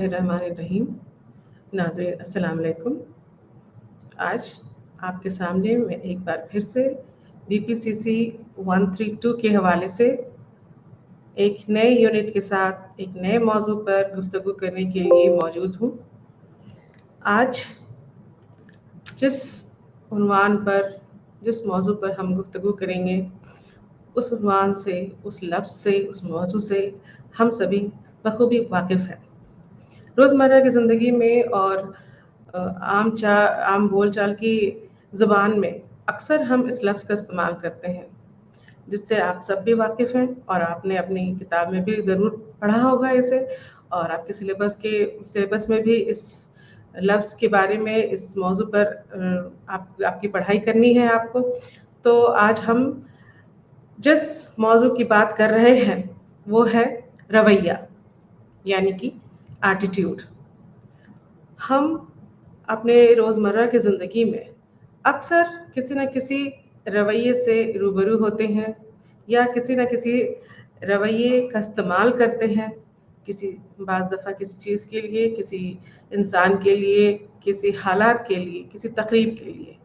रहमानिर्रहीम। नाज़रीन अस्सलाम वालेकुम। आज आपके सामने मैं एक बार फिर से BPCC 132 के हवाले से एक नए यूनिट के साथ एक नए मौजू पर गुफ्तगू करने के लिए मौजूद हूँ। आज जिस उन्वान पर जिस मौजू पर हम गुफ्तगू करेंगे, उस उन्वान से, उस लफ्ज़ से, उस मौजू से हम सभी बखूबी वाकिफ़ हैं। रोज़मर्रा की ज़िंदगी में और आम बोलचाल की ज़ुबान में अक्सर हम इस लफ्ज़ का इस्तेमाल करते हैं, जिससे आप सब भी वाकिफ़ हैं और आपने अपनी किताब में भी ज़रूर पढ़ा होगा इसे, और आपके सिलेबस में भी इस लफ्ज़ के बारे में, इस मौजू पर आपकी पढ़ाई करनी है आपको। तो आज हम जिस मौजू की बात कर रहे हैं वो है रवैया, यानी कि एटीट्यूड। हम अपने रोज़मर्रा की ज़िंदगी में अक्सर किसी न किसी रवैये से रूबरू होते हैं या किसी न किसी रवैये का इस्तेमाल करते हैं, बाज़ दफ़ा किसी चीज़ के लिए, किसी इंसान के लिए, किसी हालात के लिए, किसी तकरीब के लिए।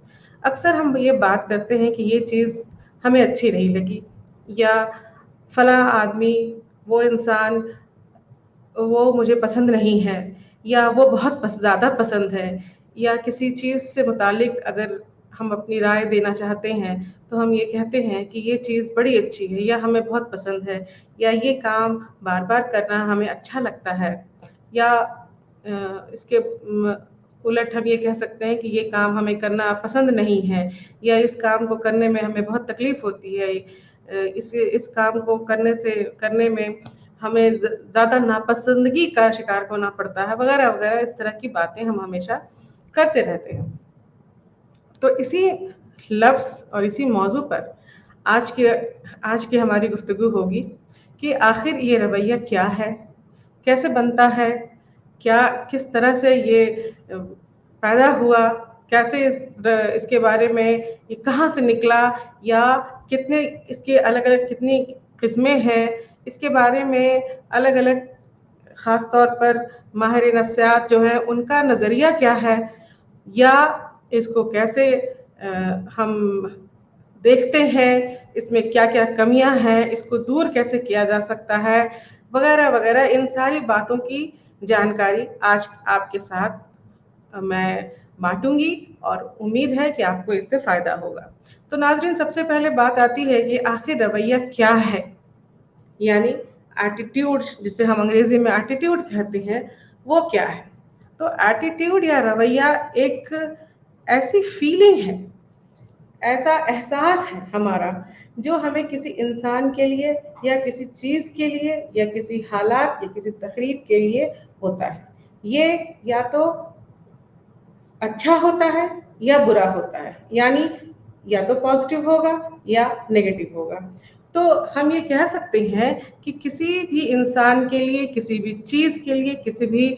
अक्सर हम ये बात करते हैं कि ये चीज़ हमें अच्छी नहीं लगी, या फ़लाँ आदमी, वो इंसान, वो मुझे पसंद नहीं है, या वो बहुत ज़्यादा पसंद है, या किसी चीज़ से मुतालिक अगर हम अपनी राय देना चाहते हैं तो हम ये कहते हैं कि ये चीज़ बड़ी अच्छी है, या हमें बहुत पसंद है, या ये काम बार बार करना हमें अच्छा लगता है, या इसके उलट हम ये कह सकते हैं कि ये काम हमें करना पसंद नहीं है, या इस काम को करने में हमें बहुत तकलीफ़ होती है, इस काम को करने में हमें ज़्यादा नापसंदगी का शिकार होना पड़ता है, वगैरह वगैरह। इस तरह की बातें हम हमेशा करते रहते हैं। तो इसी लफ्ज़ और इसी मौजू पर आज की हमारी गुफ्तगू होगी कि आखिर ये रवैया क्या है, कैसे बनता है, किस तरह से ये पैदा हुआ, कैसे इसके बारे में, ये कहाँ से निकला, या कितने इसके अलग-अलग कितनी किस्में हैं, इसके बारे में अलग-अलग ख़ास तौर पर माहिर नफ्सियात जो हैं उनका नज़रिया क्या है, या इसको कैसे हम देखते हैं, इसमें क्या-क्या कमियां हैं, इसको दूर कैसे किया जा सकता है, वगैरह वगैरह। इन सारी बातों की जानकारी आज आपके साथ मैं बांटूंगी और उम्मीद है कि आपको इससे फ़ायदा होगा। तो नाज़रीन, सबसे पहले बात आती है कि आखिर रवैया क्या है, यानी एटीट्यूड, जिसे हम अंग्रेजी में एटीट्यूड कहते हैं, वो क्या है। तो एटीट्यूड या रवैया एक ऐसी फीलिंग है, ऐसा एहसास है हमारा, जो हमें किसी इंसान के लिए या किसी चीज़ के लिए या किसी हालात या किसी तकरीब के लिए होता है। ये या तो अच्छा होता है या बुरा होता है, यानी या तो पॉजिटिव होगा या नेगेटिव होगा। तो हम ये कह सकते हैं कि किसी भी इंसान के लिए, किसी भी चीज़ के लिए, किसी भी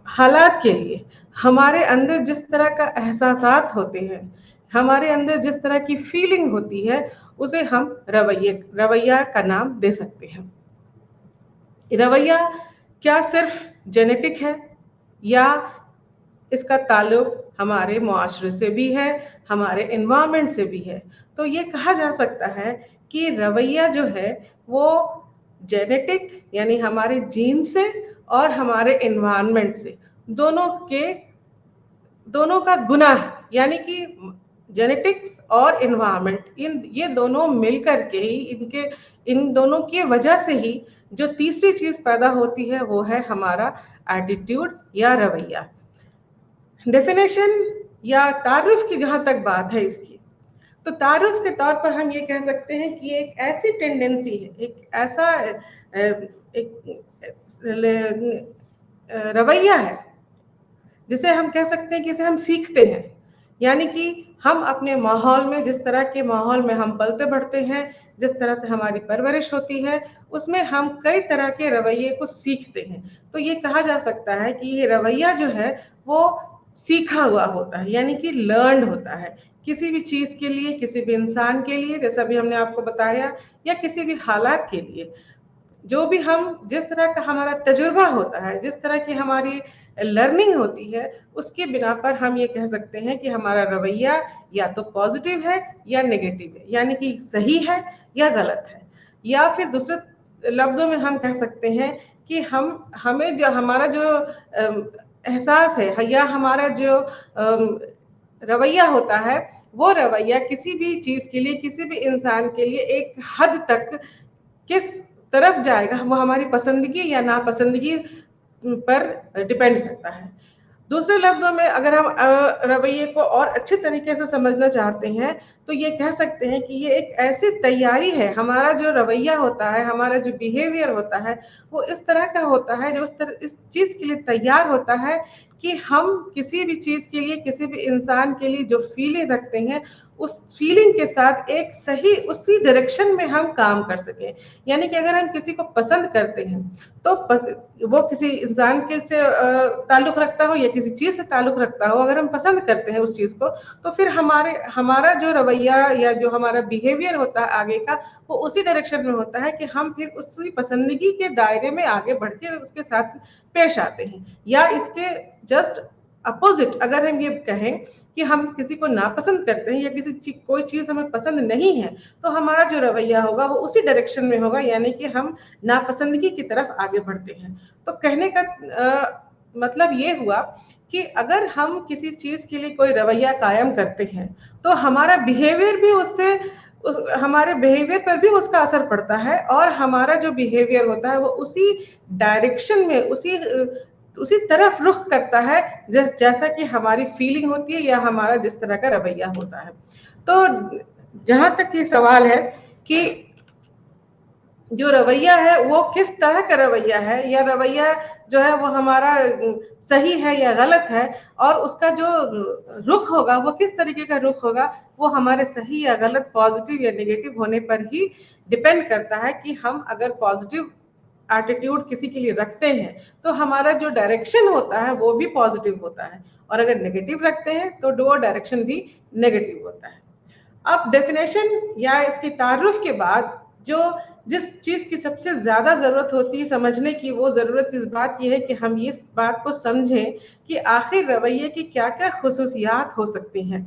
हालात के लिए हमारे अंदर जिस तरह का एहसासात होते हैं, हमारे अंदर जिस तरह की फीलिंग होती है, उसे हम रवैया का नाम दे सकते हैं। रवैया क्या सिर्फ जेनेटिक है, या इसका ताल्लुक हमारे मुआशरे से भी है, हमारे एनवायरनमेंट से भी है। तो ये कहा जा सकता है कि रवैया जो है वो जेनेटिक, यानी हमारे जीन से, और हमारे एनवायरनमेंट से, दोनों का गुना है। यानी कि जेनेटिक्स और एनवायरनमेंट, ये दोनों मिलकर के ही, इन दोनों की वजह से ही जो तीसरी चीज़ पैदा होती है वो है हमारा एटीट्यूड या रवैया। डेफिनेशन या तारुफ की जहाँ तक बात है इसकी, तो तारुफ के तौर पर हम ये कह सकते हैं कि एक ऐसी टेंडेंसी है, एक ऐसा एक रवैया है, जिसे हम कह सकते हैं कि इसे हम सीखते हैं। यानी कि हम अपने माहौल में, जिस तरह के माहौल में हम पलते बढ़ते हैं, जिस तरह से हमारी परवरिश होती है, उसमें हम कई तरह के रवैये को सीखते हैं। तो ये कहा जा सकता है कि ये रवैया जो है वो सीखा हुआ होता है, यानी कि लर्न्ड होता है। किसी भी चीज़ के लिए, किसी भी इंसान के लिए, जैसा भी हमने आपको बताया, या किसी भी हालात के लिए, जो भी हम जिस तरह का हमारा तजुर्बा होता है, जिस तरह की हमारी लर्निंग होती है, उसके बिना पर हम ये कह सकते हैं कि हमारा रवैया या तो पॉजिटिव है या नेगेटिव है, यानी कि सही है या गलत है। या फिर दूसरे लफ्जों में हम कह सकते हैं कि हमें जो हमारा जो एहसास है या हमारा जो रवैया होता है, वो रवैया किसी भी चीज के लिए, किसी भी इंसान के लिए एक हद तक किस तरफ जाएगा, वो हमारी पसंदगी या नापसंदगी पर डिपेंड करता है। दूसरे लफ्जों में अगर हम रवैये को और अच्छे तरीके से समझना चाहते हैं, तो ये कह सकते हैं कि ये एक ऐसी तैयारी है, हमारा जो रवैया होता है, हमारा जो बिहेवियर होता है, वो इस तरह का होता है जो इस चीज के लिए तैयार होता है कि हम किसी भी चीज के लिए, किसी भी इंसान के लिए जो फीलिंग रखते हैं, उस फीलिंग के साथ एक सही उसी डायरेक्शन में हम काम कर सकें। यानी कि अगर हम किसी को पसंद करते हैं, तो वो किसी इंसान के से ताल्लुक रखता हो या किसी चीज से ताल्लुक रखता हो, अगर हम पसंद करते हैं उस चीज को, तो फिर हमारा जो रवैया या जो हमारा बिहेवियर होता है आगे का, वो उसी डायरेक्शन में होता है कि हम फिर उसी पसंदगी के दायरे में आगे बढ़ के उसके साथ पेश आते हैं। या इसके जस्ट अपोजिट अगर हम ये कहें कि हम किसी को नापसंद करते हैं या कोई चीज हमें पसंद नहीं है, तो हमारा जो रवैया होगा वो उसी डायरेक्शन में होगा, यानी कि हम नापसंदगी की तरफ आगे बढ़ते हैं। तो कहने का मतलब ये हुआ कि अगर हम किसी चीज के लिए कोई रवैया कायम करते हैं, तो हमारा बिहेवियर भी हमारे बिहेवियर पर भी उसका असर पड़ता है, और हमारा जो बिहेवियर होता है वो उसी डायरेक्शन में, उसी तरफ रुख करता है जैसा कि हमारी फीलिंग होती है या हमारा जिस तरह का रवैया होता है। तो जहां तक ये सवाल है कि जो रवैया है वो किस तरह का रवैया है, या रवैया जो है वो हमारा सही है या गलत है, और उसका जो रुख होगा वो किस तरीके का रुख होगा, वो हमारे सही या गलत, पॉजिटिव या नेगेटिव होने पर ही डिपेंड करता है। कि हम अगर पॉजिटिव एटीट्यूड किसी के लिए रखते हैं, तो हमारा जो डायरेक्शन होता है वो भी पॉजिटिव होता है, और अगर नेगेटिव रखते हैं तो वो डायरेक्शन भी नेगेटिव होता है। अब डेफिनेशन या इसकी तारुफ के बाद जिस चीज की सबसे ज्यादा जरूरत होती है समझने की, वो जरूरत इस बात की है कि हम इस बात को समझें कि आखिर रवैये की क्या क्या खुसूसियात हो सकती हैं।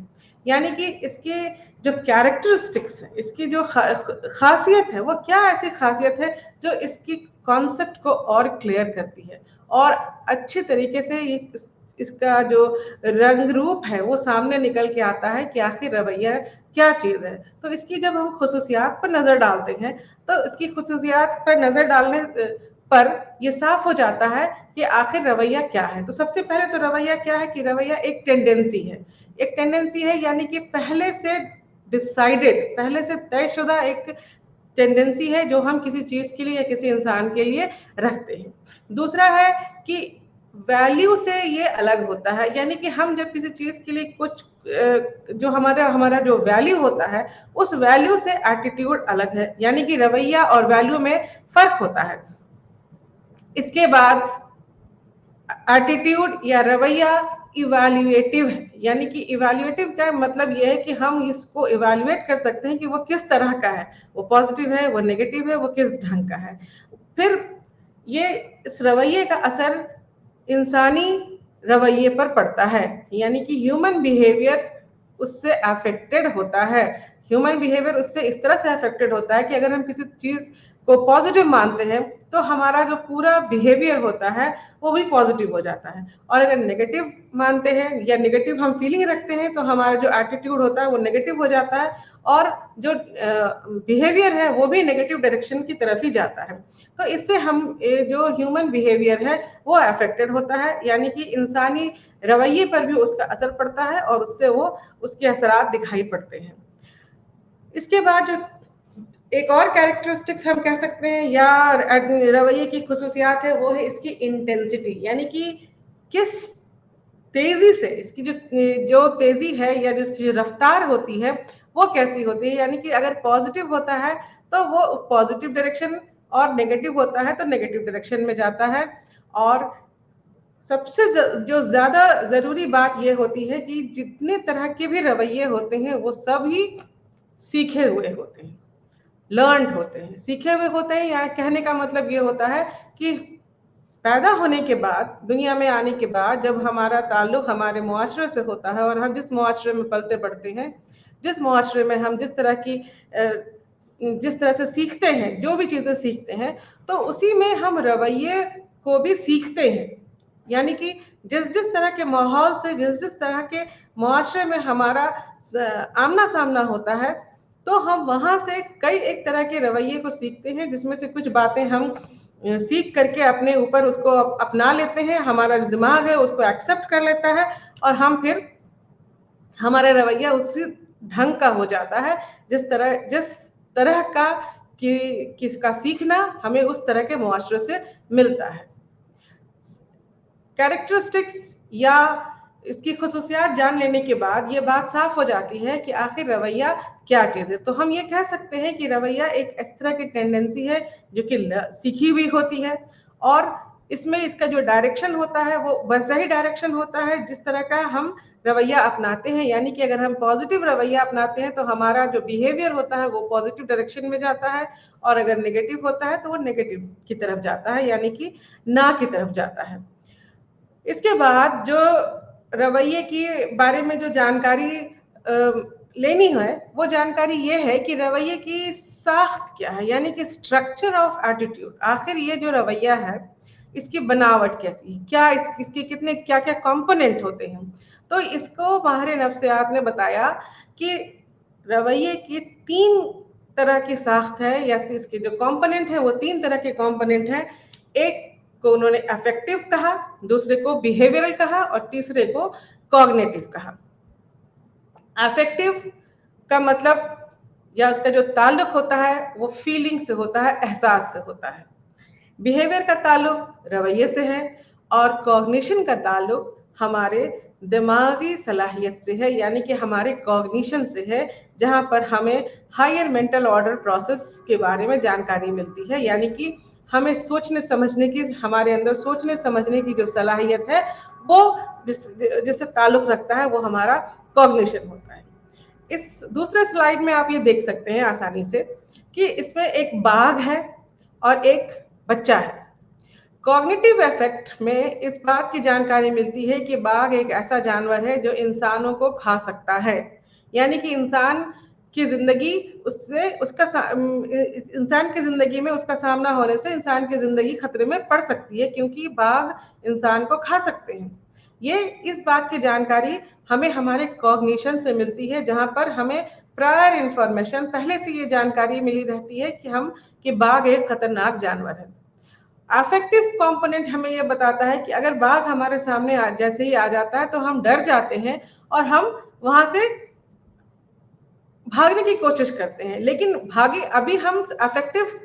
यानी कि इसके जो कैरेक्टरिस्टिक्स है, इसकी जो खासियत है, वो क्या ऐसी खासियत है जो इसकी कॉन्सेप्ट को और क्लियर करती है, और अच्छे तरीके से इसका जो रंग रूप है वो सामने निकल के आता है कि आखिर रवैया क्या चीज है। तो इसकी जब हम खुसूसियात पर नजर डालते हैं, तो इसकी खुसूसियात पर नजर डालने पर ये साफ हो जाता है कि आखिर रवैया क्या है। तो सबसे पहले तो रवैया क्या है कि रवैया एक टेंडेंसी है। एक टेंडेंसी है यानी कि पहले से डिसाइडेड, पहले से तयशुदा एक टेंडेंसी है जो हम किसी चीज के लिए या किसी इंसान के लिए रखते हैं। दूसरा है कि वैल्यू से ये अलग होता है, यानी कि हम जब किसी चीज के लिए कुछ जो हमारा जो वैल्यू होता है, उस वैल्यू से एटीट्यूड अलग है, यानी कि रवैया और वैल्यू में फर्क होता है। इसके बाद एटीट्यूड या रवैया इवैल्यूएटिव है, यानी कि इवैल्यूएटिव का मतलब यह है कि हम इसको इवैल्यूएट कर सकते हैं कि वो किस तरह का है, वो पॉजिटिव है, वो नेगेटिव है, वो किस ढंग का है। फिर ये इस रवैये का असर इंसानी रवैये पर पड़ता है, यानी कि ह्यूमन बिहेवियर उससे अफेक्टेड होता है। ह्यूमन बिहेवियर उससे इस तरह से अफेक्टेड होता है कि अगर हम किसी चीज को पॉजिटिव मानते हैं, तो हमारा जो पूरा बिहेवियर होता है वो भी पॉजिटिव हो जाता है, और अगर नेगेटिव मानते हैं या नेगेटिव हम फीलिंग रखते हैं, तो हमारा जो एटीट्यूड होता है वो नेगेटिव हो जाता है, और जो बिहेवियर है वो भी नेगेटिव डायरेक्शन की तरफ ही जाता है। तो इससे हम जो ह्यूमन बिहेवियर है वो अफेक्टेड होता है, यानी कि इंसानी रवैये पर भी उसका असर पड़ता है, और उससे वो उसके असरात दिखाई पड़ते हैं। इसके बाद जो एक और कैरेक्टरिस्टिक्स हम कह सकते हैं या रवैये की खुसूसियात है, वो है इसकी इंटेंसिटी, यानी कि किस तेजी से इसकी जो तेजी है या जिसकी रफ्तार होती है वो कैसी होती है। यानी कि अगर पॉजिटिव होता है तो वो पॉजिटिव डायरेक्शन, और नेगेटिव होता है तो नेगेटिव डायरेक्शन में जाता है। और सबसे जो ज्यादा जरूरी बात यह होती है कि जितने तरह के भी रवैये होते हैं वो सब ही सीखे हुए होते हैं। लर्नड होते हैं, सीखे हुए होते हैं। या कहने का मतलब ये होता है कि पैदा होने के बाद, दुनिया में आने के बाद, जब हमारा ताल्लुक हमारे मुआशरे से होता है और हम जिस मुआशरे में पलते बढ़ते हैं, जिस मुआशरे में हम जिस तरह से सीखते हैं, जो भी चीज़ें सीखते हैं, तो उसी में हम रवैये को भी सीखते हैं। यानी कि जिस जिस तरह के माहौल से, जिस जिस तरह के मुआशरे में हमारा आमना सामना होता है, तो हम वहाँ से कई एक तरह के रवैये को सीखते हैं, जिसमें से कुछ बातें हम सीख करके अपने ऊपर उसको अपना लेते हैं, हमारा जो दिमाग है उसको एक्सेप्ट कर लेता है, और हम फिर हमारा रवैया उसी ढंग का हो जाता है जिस तरह का किसका सीखना हमें उस तरह के मुआशरे से मिलता है। कैरेक्टरिस्टिक्स या इसकी खुसूसियात जान लेने के बाद ये बात साफ हो जाती है कि आखिर रवैया क्या चीज़ है। तो हम ये कह सकते हैं कि रवैया एक इस तरह की टेंडेंसी है जो कि सीखी हुई होती है, और इसमें इसका जो डायरेक्शन होता है वो वैसा ही डायरेक्शन होता है जिस तरह का हम रवैया अपनाते हैं। यानी कि अगर हम पॉजिटिव रवैया अपनाते हैं तो हमारा जो बिहेवियर होता है वो पॉजिटिव डायरेक्शन में जाता है, और अगर नेगेटिव होता है तो वो नेगेटिव की तरफ जाता है, यानी कि ना की तरफ जाता है। इसके बाद जो रवैये के बारे में जो जानकारी लेनी है, वो जानकारी ये है कि रवैये की साख्त क्या है, यानी कि स्ट्रक्चर ऑफ एटीट्यूड। आखिर ये जो रवैया है इसकी बनावट कैसी है, क्या इसके कितने क्या क्या कंपोनेंट होते हैं। तो इसको माहिर नफ्सियात ने बताया कि रवैये की 3 तरह की साख्त है, या इसके जो कंपोनेंट है वो 3 तरह के कंपोनेंट हैं। एक को उन्होंने अफेक्टिव कहा, दूसरे को बिहेवियरल कहा, और तीसरे को कॉग्निटिव कहा। अफेक्टिव का मतलब या उसका जो ताल्लुक होता है वो फीलिंग से होता है, एहसास से होता है। बिहेवियर का ताल्लुक रवैये से है, और कॉग्निशन का ताल्लुक हमारे दिमागी सलाहियत से है, यानी कि हमारे कॉग्निशन से है, जहाँ पर हमें हायर मेंटल ऑर्डर प्रोसेस के बारे में जानकारी मिलती है। यानी कि हमें सोचने समझने की, हमारे अंदर सोचने समझने की जो सलाहियत है वो जिससे ताल्लुक रखता है वो हमारा कॉग्निशन होता है। इस दूसरे स्लाइड में आप ये देख सकते हैं आसानी से कि इसमें एक बाघ है और एक बच्चा है। कॉग्निटिव इफेक्ट में इस बात की जानकारी मिलती है कि बाघ एक ऐसा जानवर है जो इंसानों को खा सकता है, यानी कि इंसान की जिंदगी इंसान की जिंदगी में उसका सामना होने से इंसान की जिंदगी खतरे में पड़ सकती है, क्योंकि बाघ इंसान को खा सकते हैं। ये इस बात की जानकारी हमें हमारे कॉग्निशन से मिलती है, जहां पर हमें प्रायर इंफॉर्मेशन पहले से ये जानकारी मिली रहती है कि बाघ एक खतरनाक जानवर है। अफेक्टिव कंपोनेंट हमें ये बताता है कि अगर बाघ हमारे सामने जैसे ही आ जाता है तो हम डर जाते हैं और हम वहां से भागने की कोशिश करते हैं, लेकिन भागे अभी हम अफेक्टिव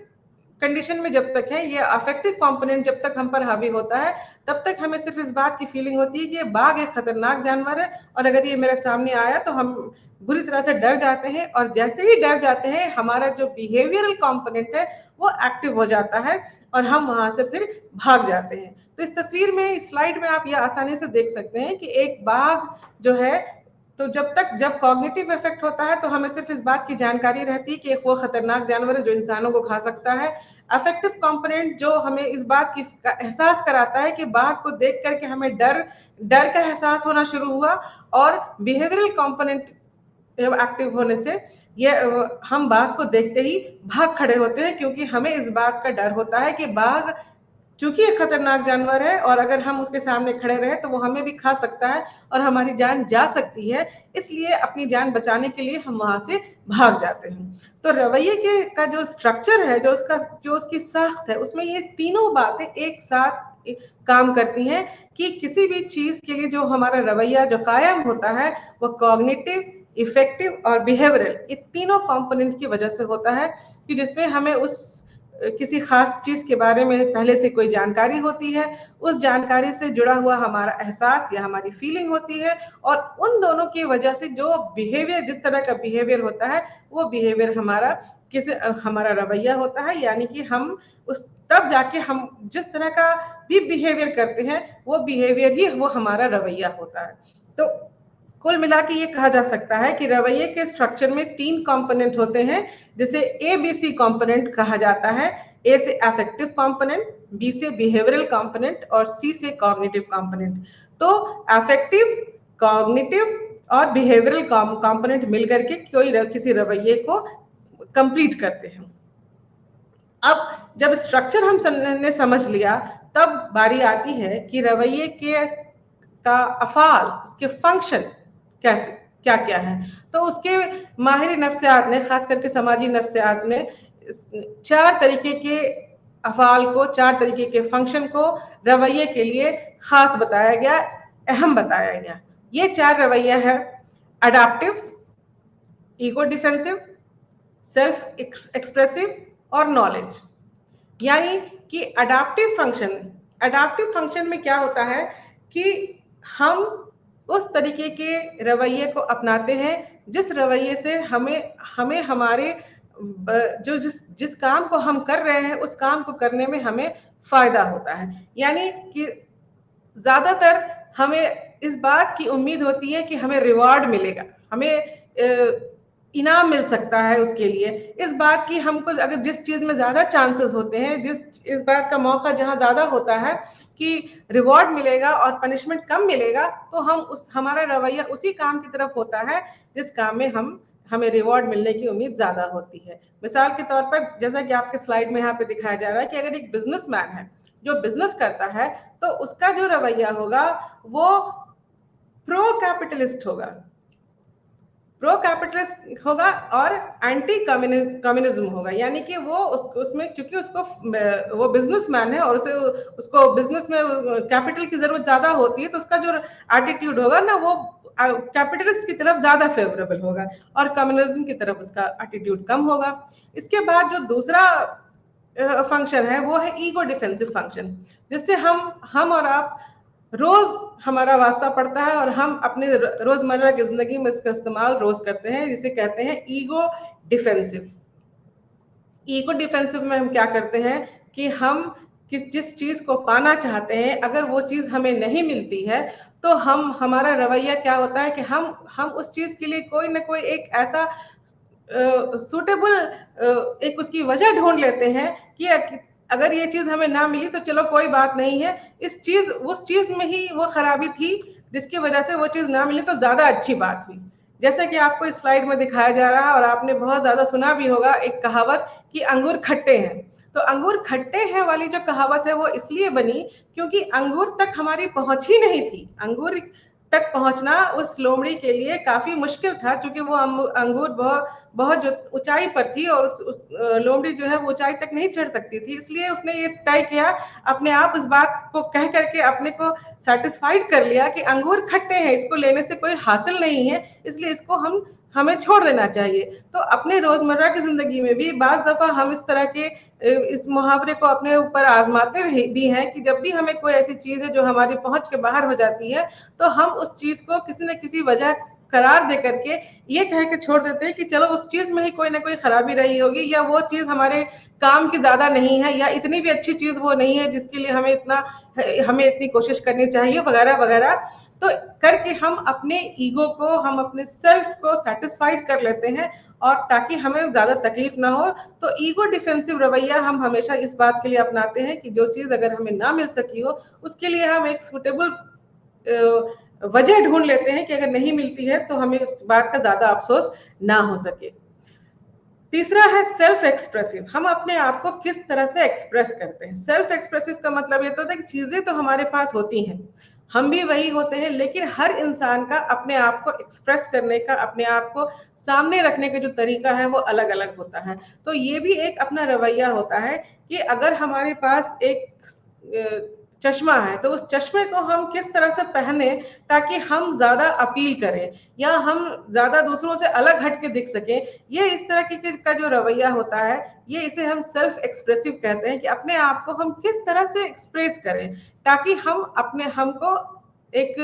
कंडीशन में जब तक है, ये अफेक्टिव कंपोनेंट जब तक हम पर हावी होता है तब तक हमें सिर्फ इस बात की फीलिंग होती है कि ये बाघ एक खतरनाक जानवर है, और अगर ये मेरे सामने आया तो हम बुरी तरह से डर जाते हैं, और जैसे ही डर जाते हैं हमारा जो बिहेवियरल कंपोनेंट है वो एक्टिव हो जाता है और हम वहां से फिर भाग जाते हैं। तो इस तस्वीर में, इस स्लाइड में आप ये आसानी से देख सकते हैं कि एक बाघ जो है, तो जब कॉग्निटिव इफेक्ट होता है तो हमें सिर्फ इस बात की जानकारी रहती है कि एक वो खतरनाक जानवर है जो इंसानों को खा सकता है। अफेक्टिव कंपोनेंट जो हमें इस बात की एहसास कराता है कि बाघ को देख करके हमें डर का एहसास होना शुरू हुआ, और बिहेवियरल कंपोनेंट एक्टिव होने से ये हम बाघ को देखते ही भाग खड़े होते हैं, क्योंकि हमें इस बात का डर होता है कि बाघ चूंकि एक खतरनाक जानवर है और अगर हम उसके सामने खड़े रहे तो वो हमें भी खा सकता है और हमारी जान जा सकती है, इसलिए अपनी जान बचाने के लिए हम वहां से भाग जाते हैं। तो रवैये के का जो स्ट्रक्चर है, जो उसकी साख्त है, उसमें ये तीनों बातें एक साथ काम करती हैं कि किसी भी चीज के लिए जो हमारा रवैया जो कायम होता है वो कॉग्निटिव, इफेक्टिव और बिहेवियरल, ये तीनों कंपोनेंट की वजह से होता है, कि जिसमें हमें किसी खास चीज के बारे में पहले से कोई जानकारी होती है, उस जानकारी से जुड़ा हुआ हमारा एहसास या हमारी फीलिंग होती है, और उन दोनों की वजह से जो बिहेवियर, जिस तरह का बिहेवियर होता है वो बिहेवियर हमारा रवैया होता है। यानी कि हम तब जाके हम जिस तरह का भी बिहेवियर करते हैं वो बिहेवियर ही वो हमारा रवैया होता है। तो कुल मिला के ये कहा जा सकता है कि रवैये के स्ट्रक्चर में 3 कंपोनेंट होते हैं, जिसे ABC कंपोनेंट कहा जाता है। ए से अफेक्टिव कंपोनेंट, बी से बिहेवियरल कंपोनेंट और सी से कॉग्निटिव कंपोनेंट। तो अफेक्टिव, कॉग्निटिव और बिहेवियरल कंपोनेंट मिलकर के किसी रवैये को कंप्लीट करते हैं। अब जब स्ट्रक्चर हम ने समझ लिया, तब बारी आती है कि रवैये का अफ़ाल, उसके फंक्शन कैसे क्या क्या है। तो उसके माहिर नफ्सियात ने, खास करके समाजी नफ्सियात ने 4 तरीके के अफ़ाल को, 4 तरीके के फंक्शन को रवैये के लिए खास बताया गया, अहम बताया गया। ये 4 रवैया है: adaptive, ego defensive, self expressive और नॉलेज। यानी कि अडैप्टिव फंक्शन में क्या होता है कि हम उस तरीके के रवैये को अपनाते हैं जिस रवैये से हमें हमारे जिस काम को हम कर रहे हैं उस काम को करने में हमें फायदा होता है। यानी कि ज्यादातर हमें इस बात की उम्मीद होती है कि हमें रिवॉर्ड मिलेगा, हमें इनाम मिल सकता है उसके लिए। इस बात की हमको, अगर जिस चीज में ज्यादा चांसेस होते हैं, इस बात का मौका जहां ज्यादा होता है कि रिवॉर्ड मिलेगा और पनिशमेंट कम मिलेगा, तो हमारा रवैया उसी काम की तरफ होता है जिस काम में हमें रिवॉर्ड मिलने की उम्मीद ज्यादा होती है। मिसाल के तौर पर, जैसा कि आपके स्लाइड में यहाँ पे दिखाया जा रहा है कि अगर एक बिजनेसमैन है जो बिजनेस करता है, तो उसका जो रवैया होगा वो प्रो कैपिटलिस्ट होगा और एंटी कम्युनिज्म होगा। यानी कि वो उसमें, चूंकि वो बिजनेसमैन है और उसको बिजनेस में कैपिटल की जरूरत ज्यादा होती है, तो उसका जो एटीट्यूड होगा ना, वो कैपिटलिस्ट की तरफ ज्यादा फेवरेबल होगा और कम्युनिज्म की तरफ उसका एटीट्यूड कम होगा। इसके बाद जो दूसरा फंक्शन है वो है ईगो डिफेंसिव फंक्शन, जिससे हम और आप रोज हमारा वास्ता पड़ता है और हम अपने रोजमर्रा की जिंदगी में इसका इस्तेमाल रोज करते हैं, जिसे कहते हैं ईगो डिफेंसिव। ईगो डिफेंसिव में हम क्या करते हैं कि हम जिस चीज को पाना चाहते हैं, अगर वो चीज हमें नहीं मिलती है, तो हमारा रवैया क्या होता है कि हम उस चीज के लिए कोई ना कोई एक ऐसा सूटेबल एक उसकी वजह ढूंढ लेते हैं कि अगर ये चीज हमें ना मिली तो चलो कोई बात नहीं है, उस चीज में ही वो खराबी थी जिसकी वजह से वो चीज ना मिली, तो ज्यादा अच्छी बात हुई। जैसे कि आपको इस स्लाइड में दिखाया जा रहा है और आपने बहुत ज्यादा सुना भी होगा एक कहावत कि अंगूर खट्टे हैं। तो अंगूर खट्टे हैं वाली जो कहावत है वो इसलिए बनी क्योंकि अंगूर तक हमारी पहुंच ही नहीं थी। अंगूर तक पहुंचना उस लोमड़ी के लिए काफी मुश्किल था, क्योंकि वो अंगूर बहुत जो ऊंचाई पर थी और उस लोमड़ी जो है वो ऊंचाई तक नहीं चढ़ सकती थी। इसलिए उसने ये तय किया, अपने आप इस बात को कह करके अपने को सेटिस्फाइड कर लिया कि अंगूर खट्टे हैं, इसको लेने से कोई हासिल नहीं है, इसलिए इसको हमें छोड़ देना चाहिए। तो अपने रोजमर्रा की जिंदगी में भी बाज दफा हम इस तरह के इस मुहावरे को अपने ऊपर आजमाते भी हैं कि जब भी हमें कोई ऐसी चीज है जो हमारी पहुंच के बाहर हो जाती है, तो हम उस चीज को किसी न किसी वजह करार दे करके ये कह के छोड़ देते हैं कि चलो उस चीज में ही कोई ना कोई खराबी रही होगी, या वो चीज हमारे काम की ज्यादा नहीं है, या इतनी भी अच्छी चीज वो नहीं है जिसके लिए हमें इतनी कोशिश करनी चाहिए, वगैरह वगैरह। तो करके हम अपने ईगो को, हम अपने सेल्फ को सेटिस्फाइड कर लेते हैं, और ताकि हमें ज्यादा तकलीफ ना हो। तो ईगो डिफेंसिव रवैया हम हमेशा इस बात के लिए अपनाते हैं कि जो चीज अगर हमें ना मिल सकी हो उसके लिए हम एक सुटेबल वजह ढूंढ लेते हैं कि अगर नहीं मिलती है तो हमें उस बात का ज्यादा अफसोस ना हो सके। तीसरा है सेल्फ एक्सप्रेसिव। हम अपने आप को किस तरह से एक्सप्रेस करते हैं। सेल्फ एक्सप्रेसिव का मतलब ये होता है कि चीजें तो हमारे पास होती हैं, हम भी वही होते हैं, लेकिन हर इंसान का अपने आप को एक्सप्रेस करने का, अपने आप को सामने रखने का जो तरीका है वो अलग अलग होता है। तो ये भी एक अपना रवैया होता है कि अगर हमारे पास एक चश्मा है तो उस चश्मे को हम किस तरह से पहने ताकि हम ज्यादा अपील करें या हम ज्यादा दूसरों से अलग हट के दिख सके। ये इस तरह का जो रवैया होता है, ये इसे हम सेल्फ एक्सप्रेसिव कहते हैं कि अपने आप को हम किस तरह से एक्सप्रेस करें ताकि हमको एक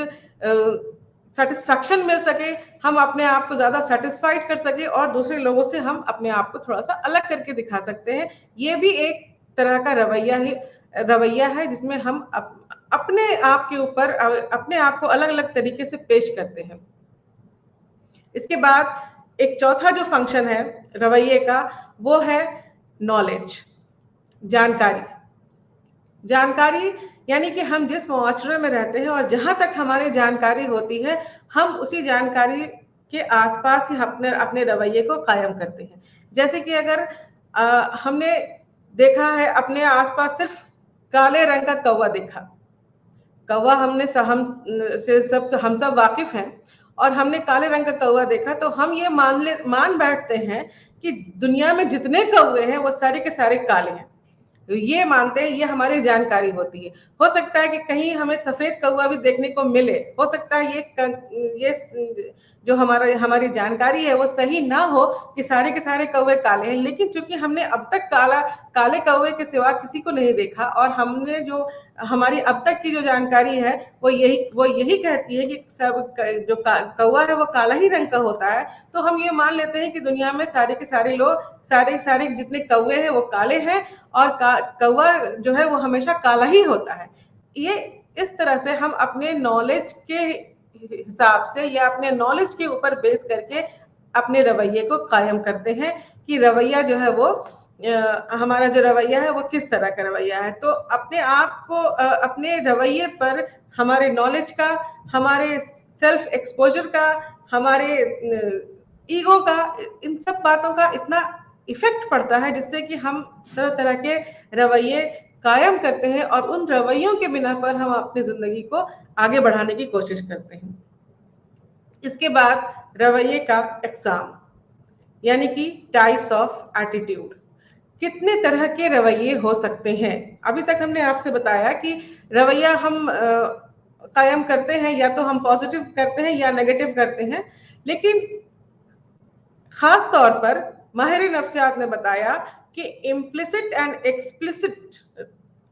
सेटिस्फैक्शन मिल सके, हम अपने आप को ज्यादा सेटिस्फाइड कर सके और दूसरे लोगों से हम अपने आप को थोड़ा सा अलग करके दिखा सकते हैं। ये भी एक तरह का रवैया है जिसमें हम अपने आप के ऊपर अपने आप को अलग अलग तरीके से पेश करते हैं। इसके बाद एक चौथा जो फंक्शन है रवैये का, वो है नॉलेज, जानकारी। जानकारी यानी कि हम जिस मुआशरे में रहते हैं और जहां तक हमारी जानकारी होती है, हम उसी जानकारी के आसपास ही अपने अपने रवैये को कायम करते हैं। जैसे कि अगर हमने देखा है अपने आसपास सिर्फ काले रंग का कौवा देखा, कौवा हम सब वाकिफ हैं, और हमने काले रंग का कौवा देखा तो हम ये मान बैठते हैं कि दुनिया में जितने कौवे हैं वो सारे के सारे काले हैं, ये मानते हैं, ये हमारी जानकारी होती है। हो सकता है कि कहीं हमें सफेद कौवा भी देखने को मिले, हो सकता है ये जो हमारी जानकारी है वो सही ना हो कि सारे के सारे कौवे काले हैं, लेकिन चूंकि हमने अब तक काले कौवे के सिवा किसी को नहीं देखा, और हमने जो हमारी अब तक की जो जानकारी है वो यही कहती है कि सब जो कौवा है वो काला ही रंग का होता है, तो हम ये मान लेते हैं कि दुनिया में सारे के सारे लोग, सारे जितने कौवे हैं वो काले हैं, और कौवा जो है वो हमेशा काला ही होता है। ये इस तरह से हम अपने नॉलेज के हिसाब से या अपने नॉलेज के ऊपर बेस करके अपने रवैये को कायम करते हैं कि रवैया जो है वो हमारा जो रवैया है वो किस तरह का रवैया है। तो अपने आप को अपने रवैये पर हमारे नॉलेज का, हमारे सेल्फ एक्सपोजर का, हमारे ईगो का, इन सब बातों का इतना इफेक्ट पड़ता है जिससे कि हम तरह तरह के रवैये कायम करते हैं, और उन रवैयों के बिना पर हम अपनी जिंदगी को आगे बढ़ाने की कोशिश करते हैं। इसके बाद रवैये का एग्जाम, यानी कि टाइप्स ऑफ एटीट्यूड। कितने तरह के रवैये हो सकते हैं? अभी तक हमने आपसे बताया कि रवैया हम कायम करते हैं, या तो हम पॉजिटिव करते हैं या नेगेटिव करते हैं, लेकिन खास तौर पर माहिर नफ्सियात ने बताया कि implicit and explicit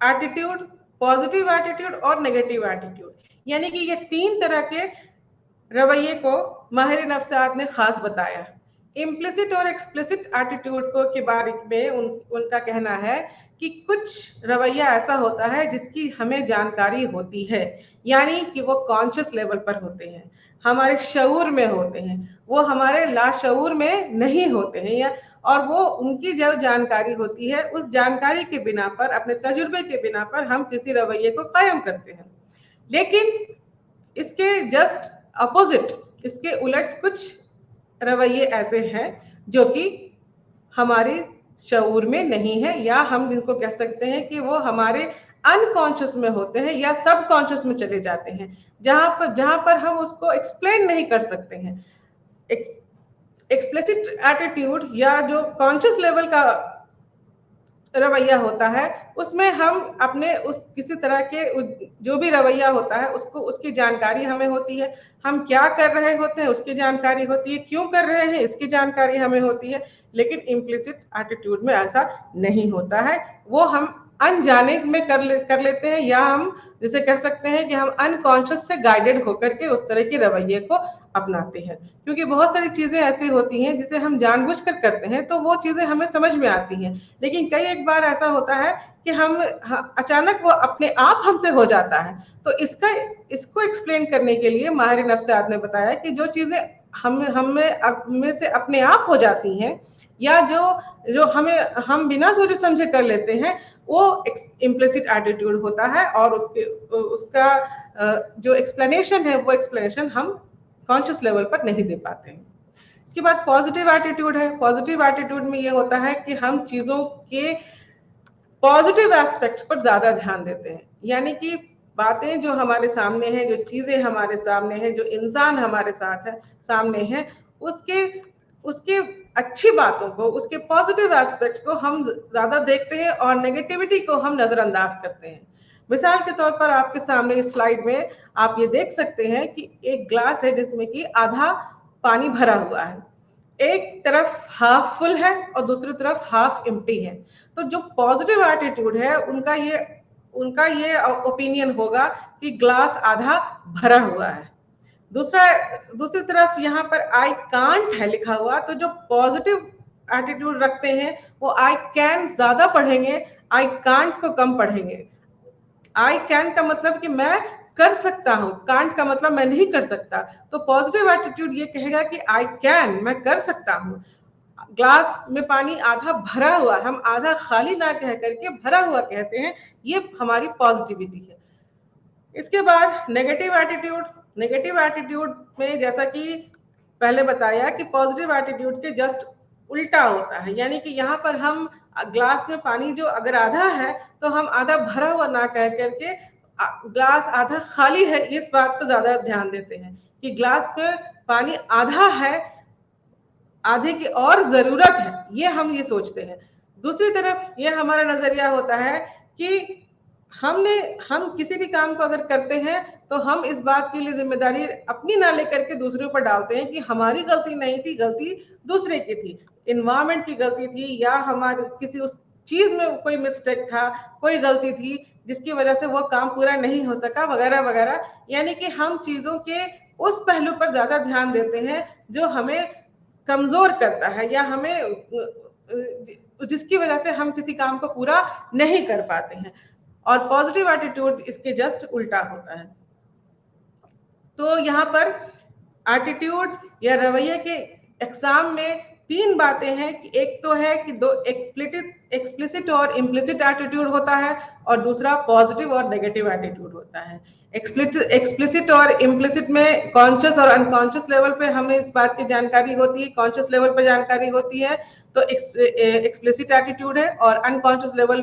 attitude, positive attitude और नेगेटिव एटीट्यूड, यानी कि ये 3 तरह के रवैये को माहिर नफ्सियात ने खास बताया। इम्प्लिसिट और एक्सप्लिसिट एटीट्यूड को के बारे में उनका कहना है कि कुछ रवैया ऐसा होता है जिसकी हमें जानकारी होती है, यानी कि वो कॉन्शियस लेवल पर होते हैं, हमारे शऊर में होते हैं, वो हमारे लाशऊर में नहीं होते हैं, या और वो उनकी जो जानकारी होती है उस जानकारी के बिना पर, अपने तजुर्बे के बिना पर हम किसी रवैये को कायम करते हैं। लेकिन इसके जस्ट अपोजिट, इसके उलट कुछ रवैये ऐसे हैं जो कि हमारे शऊर में नहीं है, या हम जिनको कह सकते हैं कि वो हमारे अनकॉन्शियस में होते हैं या सबकॉन्शियस में चले जाते हैं, जहां पर हम उसको एक्सप्लेन नहीं कर सकते हैं। एक्सप्लिसिट एटीट्यूड या जो कॉन्शियस लेवल का रवैया होता है, उसमें हम अपने उस किसी तरह के जो भी रवैया होता है उसको, उसकी जानकारी हमें होती है, हम क्या कर रहे होते हैं उसकी जानकारी होती है, क्यों कर रहे हैं इसकी जानकारी हमें होती है। लेकिन इम्प्लिसिट एटीट्यूड में ऐसा नहीं होता है, वो हम अनजाने में कर लेते हैं, या हम जिसे कह सकते हैं कि हम अनकॉन्शियस से गाइडेड होकर के उस तरह के रवैये को अपनाते हैं। क्योंकि बहुत सारी चीजें ऐसी होती हैं जिसे हम जानबूझकर करते हैं तो वो चीजें हमें समझ में आती हैं, लेकिन कई एक बार ऐसा होता है कि हम अचानक वो अपने आप हमसे हो जाता है। तो इसको एक्सप्लेन करने के लिए माहिर नफ्सियात ने बताया कि जो चीजें हमें से अपने आप हो जाती हैं, या जो हम बिना सोचे समझे कर लेते हैं, वो इम्प्लिसिट एटीट्यूड होता है, और उसका जो एक्सप्लेनेशन है वो एक्सप्लेनेशन हम कॉन्शियस लेवल पर नहीं दे पाते हैं। इसके बाद पॉजिटिव एटीट्यूड है। पॉजिटिव एटीट्यूड में ये होता है कि हम चीजों के पॉजिटिव एस्पेक्ट पर ज्यादा ध्यान देते हैं, यानी कि बातें जो हमारे सामने हैं, जो चीजें हमारे सामने हैं, जो इंसान हमारे साथ है, सामने है, उसके अच्छी बातों को, उसके पॉजिटिव एस्पेक्ट को हम ज्यादा देखते हैं, और नेगेटिविटी को हम नजरअंदाज करते हैं। मिसाल के तौर पर आपके सामने इस स्लाइड में आप ये देख सकते हैं कि एक ग्लास है जिसमें कि आधा पानी भरा हुआ है, एक तरफ हाफ फुल है और दूसरी तरफ हाफ एम्प्टी है। तो जो पॉजिटिव एटीट्यूड है उनका ये ओपिनियन होगा कि ग्लास आधा भरा हुआ है। दूसरी तरफ यहाँ पर आई कांट है लिखा हुआ, तो जो पॉजिटिव एटीट्यूड रखते हैं वो आई कैन ज्यादा पढ़ेंगे, आई कांट को कम पढ़ेंगे। आई कैन का मतलब कि मैं कर सकता हूँ, कांट का मतलब मैं नहीं कर सकता, तो पॉजिटिव एटीट्यूड ये कहेगा कि आई कैन, मैं कर सकता हूँ। ग्लास में पानी आधा भरा हुआ, हम आधा खाली ना कह करके भरा हुआ कहते हैं, ये हमारी पॉजिटिविटी है। इसके बाद नेगेटिव एटीट्यूड। नेगेटिव एटीट्यूड में जैसा कि पहले बताया कि पॉजिटिव एटीट्यूड के जस्ट उल्टा होता है, यानी कि यहाँ पर हम ग्लास में पानी जो अगर आधा है तो हम आधा भरा हुआ ना कह करके ग्लास आधा खाली है इस बात पर ज्यादा ध्यान देते हैं कि ग्लास में पानी आधा है, आधे की और जरूरत है, ये हम ये सोचते हैं। दूसरी तरफ ये हमारा नजरिया होता है कि हम किसी भी काम को अगर करते हैं तो हम इस बात के लिए जिम्मेदारी अपनी ना लेकर के दूसरे ऊपर डालते हैं कि हमारी गलती नहीं थी, गलती दूसरे की थी, इन्वायरमेंट की गलती थी, या हमारी किसी उस चीज में कोई मिस्टेक था, कोई गलती थी जिसकी वजह से वो काम पूरा नहीं हो सका, वगैरह वगैरह। यानी कि हम चीजों के उस पहलू पर ज्यादा ध्यान देते हैं जो हमें कमजोर करता है या हमें जिसकी वजह से हम किसी काम को पूरा नहीं कर पाते हैं। और पॉजिटिव एटीट्यूड इसके जस्ट उल्टा होता है। तो यहाँ पर एटीट्यूड या रवैये के एग्जाम में तीन बातें हैं कि एक तो है कि दो एक्सप्लिसिट और इम्प्लिसिट एटीट्यूड होता है, और दूसरा पॉजिटिव और नेगेटिव एटीट्यूड होता है। एक्सप्लिसिट और इम्प्लिसिट में कॉन्शियस और अनकॉन्शियस लेवल पे हमें इस बात की जानकारी होती है, कॉन्शियस लेवल पर जानकारी होती है तो एक्सप्लिसिट एटीट्यूड है, और अनकॉन्शियस लेवल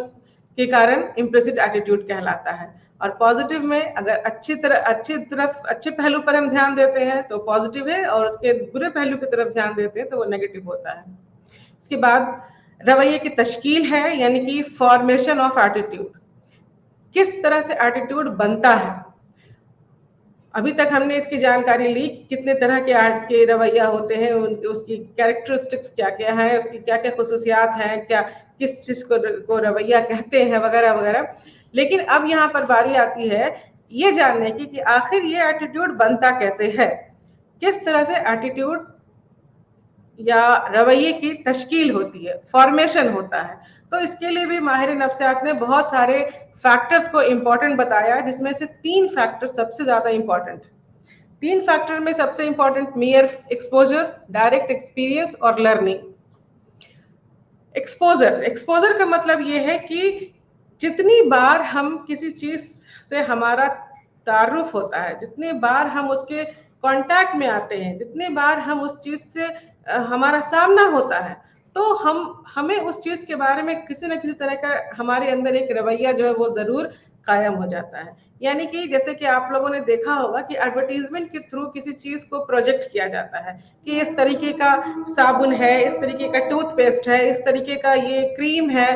के कारण इम्प्लिसिट एटीट्यूड कहलाता है। और पॉजिटिव में अगर अच्छी पहलू पर हम ध्यान देते हैं तो पॉजिटिव है, और उसके बुरे पहलू की तरफ ध्यान देते हैं तो वो नेगेटिव होता है। इसके बाद रवैये की तश्कील है, यानी कि फॉर्मेशन ऑफ एटीट्यूड, किस तरह से एटीट्यूड बनता है। अभी तक हमने इसकी जानकारी ली, कितने तरह के रवैया होते हैं, उसकी कैरेक्टरिस्टिक्स क्या क्या है, उसकी क्या क्या खुसूसियात हैं, क्या किस चीज को रवैया कहते हैं, वगैरह वगैरह। लेकिन अब यहाँ पर बारी आती है ये जानने की कि आखिर ये एटीट्यूड बनता कैसे है, किस तरह से एटीट्यूड या रवैये की तश्कील होती है, फॉर्मेशन होता है। तो इसके लिए भी माहिर नफ्सियात ने बहुत सारे फैक्टर्स को इंपॉर्टेंट बताया, जिसमें से तीन फैक्टर सबसे ज्यादा इंपॉर्टेंट। तीन फैक्टर में सबसे important mayor exposure, direct experience और लर्निंग। एक्सपोजर का मतलब ये है कि जितनी बार हम किसी चीज से हमारा तारुफ होता है, जितनी बार हम उसके कांटेक्ट में आते हैं, जितनी बार हम उस चीज से हमारा सामना होता है, तो हमें उस चीज के बारे में किसी न किसी तरह का हमारे अंदर एक रवैया जो है वो जरूर कायम हो जाता है। यानी कि जैसे कि आप लोगों ने देखा होगा कि एडवर्टीजमेंट के थ्रू किसी चीज को प्रोजेक्ट किया जाता है कि इस तरीके का साबुन है, इस तरीके का टूथपेस्ट है, इस तरीके का ये क्रीम है,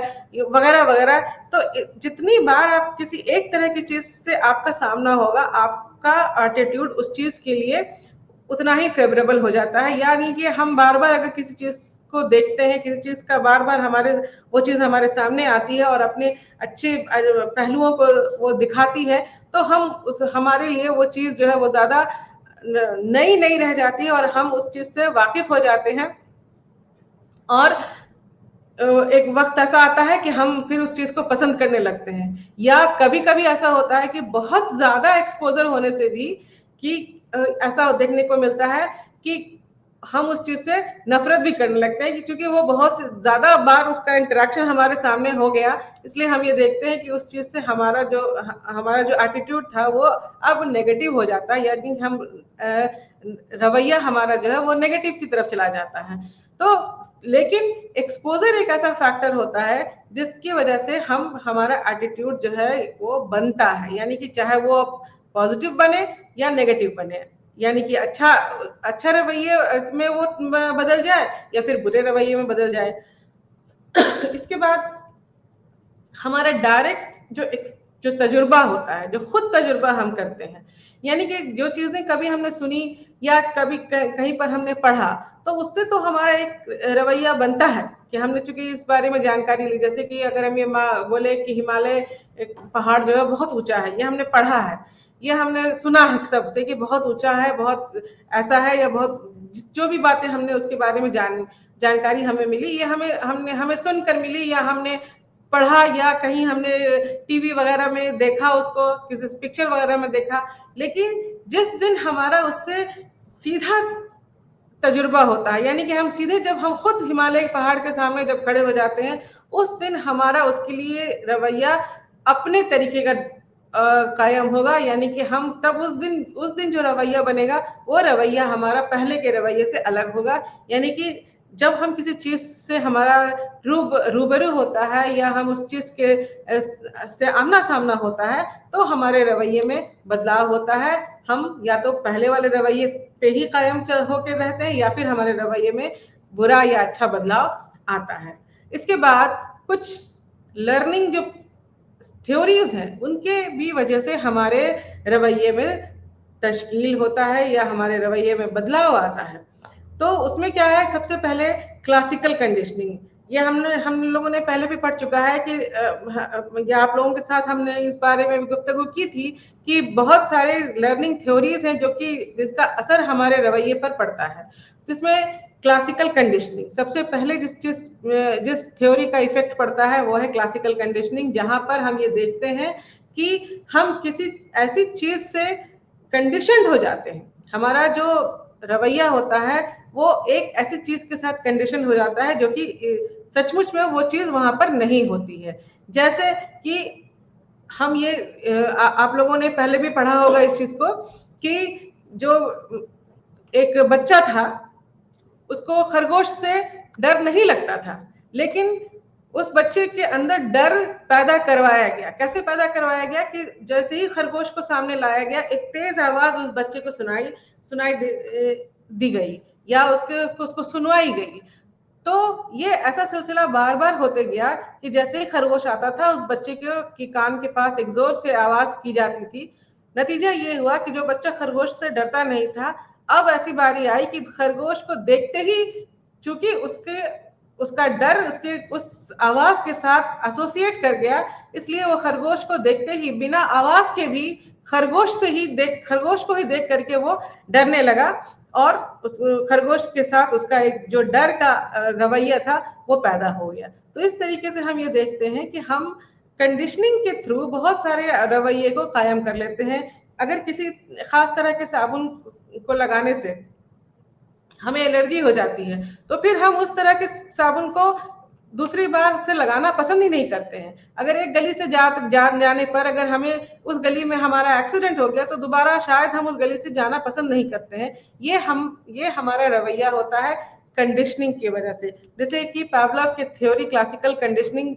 वगैरह वगैरह। तो जितनी बार आप किसी एक तरह की चीज से आपका सामना होगा, आपका एटीट्यूड उस चीज के लिए उतना ही फेवरेबल हो जाता है। यानी कि हम बार बार अगर किसी चीज को देखते हैं, किसी चीज का बार बार वो चीज हमारे सामने आती है और अपने अच्छे पहलुओं को वो दिखाती है, तो हमारे लिए वो चीज जो है वो ज्यादा नई नई रह जाती है और हम उस चीज से वाकिफ हो जाते हैं। और एक वक्त ऐसा आता है कि हम फिर उस चीज को पसंद करने लगते हैं। या कभी कभी ऐसा होता है कि बहुत ज्यादा एक्सपोजर होने से भी कि ऐसा देखने को मिलता है कि हम उस चीज से नफरत भी करने लगते हैं, क्योंकि वो बहुत ज्यादा बार उसका इंटरेक्शन हमारे सामने हो गया, इसलिए हम ये देखते हैं कि उस चीज से हमारा जो एटीट्यूड था वो अब नेगेटिव हो जाता है, यानी हम रवैया हमारा जो है वो नेगेटिव की तरफ चला जाता है। तो लेकिन एक्सपोजर एक ऐसा फैक्टर होता है जिसकी वजह से हमारा एटीट्यूड जो है वो बनता है, यानी कि चाहे वो पॉजिटिव बने या नेगेटिव बने, यानी कि अच्छा रवैये में वो बदल जाए या फिर बुरे रवैये में बदल जाए। इसके बाद हमारा डायरेक्ट जो तजुर्बा होता है, जो खुद तजुर्बा हम करते हैं, यानी कि जो चीजें कभी हमने सुनी या कभी कहीं पर हमने पढ़ा, तो उससे तो हमारा एक रवैया बनता है कि हमने चूंकि इस बारे में जानकारी ली। जैसे कि अगर हम ये बोले कि हिमालय पहाड़ जो है बहुत ऊंचा है, ये हमने पढ़ा है, ये हमने सुना है सबसे कि बहुत ऊंचा है, बहुत ऐसा है, या बहुत जो भी बातें हमने उसके बारे में जानकारी हमें मिली, ये हमें सुनकर मिली या हमने पढ़ा या कहीं हमने टीवी वगैरह में देखा, उसको किसी पिक्चर वगैरह में देखा, लेकिन जिस दिन हमारा उससे सीधा तजुर्बा होता है, यानी कि हम सीधे जब हम खुद हिमालय पहाड़ के सामने जब खड़े हो जाते हैं, उस दिन हमारा उसके लिए रवैया अपने तरीके का कायम होगा। यानी कि हम तब उस दिन जो रवैया बनेगा वो रवैया हमारा पहले के रवैये से अलग होगा। यानी कि जब हम किसी चीज से हमारा रूबरू होता है या हम उस चीज के से आमना सामना होता है, तो हमारे रवैये में बदलाव होता है। हम या तो पहले वाले रवैये पे ही कायम होकर रहते हैं या फिर हमारे रवैये में बुरा या अच्छा बदलाव आता है। इसके बाद कुछ लर्निंग जो थ्योरीज हैं उनके भी वजह से हमारे रवैये में तश्कील होता है या हमारे रवैये में बदलाव आता है। तो उसमें क्या है, सबसे पहले क्लासिकल कंडीशनिंग, ये हम लोगों ने पहले भी पढ़ चुका है कि या आप लोगों के साथ हमने इस बारे में गुफ्तगू की थी कि बहुत सारे लर्निंग थ्योरीज हैं जो कि जिसका असर हमारे रवैये पर पड़ता है। जिसमें क्लासिकल कंडीशनिंग सबसे पहले जिस थ्योरी का इफेक्ट पड़ता है वो है क्लासिकल कंडीशनिंग, जहां पर हम ये देखते हैं कि हम किसी ऐसी चीज से कंडीशनड हो जाते हैं, हमारा जो रवैया होता है वो एक ऐसी चीज के साथ कंडीशन हो जाता है जो कि सचमुच में वो चीज वहां पर नहीं होती है। जैसे कि हम ये आप लोगों ने पहले भी पढ़ा होगा इस चीज को कि जो एक बच्चा था उसको खरगोश से डर नहीं लगता था, लेकिन उस बच्चे के अंदर डर पैदा करवाया गया। कैसे पैदा करवाया गया कि जैसे ही खरगोश को सामने लाया गया, एक तेज आवाज उस बच्चे को सुनाई दी गई या उसको सुनवाई गई। तो ये ऐसा सिलसिला बार बार होते गया कि जैसे ही खरगोश आता था उस बच्चे के कान के पास एक जोर से आवाज की जाती थी। नतीजा ये हुआ कि जो बच्चा खरगोश से डरता नहीं था, अब ऐसी बारी आई कि खरगोश को देखते ही, चूंकि उसका डर उसके उस आवाज के साथ एसोसिएट कर गया, इसलिए वो खरगोश को देखते ही बिना आवाज के भी खरगोश को ही देख करके वो डरने लगा और उस खरगोश के साथ उसका एक जो डर का रवैया था वो पैदा हो गया। तो इस तरीके से हम ये देखते हैं कि हम कंडीशनिंग के थ्रू बहुत सारे रवैये को कायम कर लेते हैं। अगर किसी खास तरह के साबुन को लगाने से हमें एलर्जी हो जाती है, तो फिर हम उस तरह के साबुन को दूसरी बार से लगाना पसंद ही नहीं करते हैं। अगर एक गली से जाने पर अगर हमें उस गली में हमारा एक्सीडेंट हो गया तो दोबारा शायद हम उस गली से जाना पसंद नहीं करते हैं। ये हमारा रवैया होता है कंडीशनिंग की वजह से। जैसे कि पावलोव की थ्योरी क्लासिकल कंडीशनिंग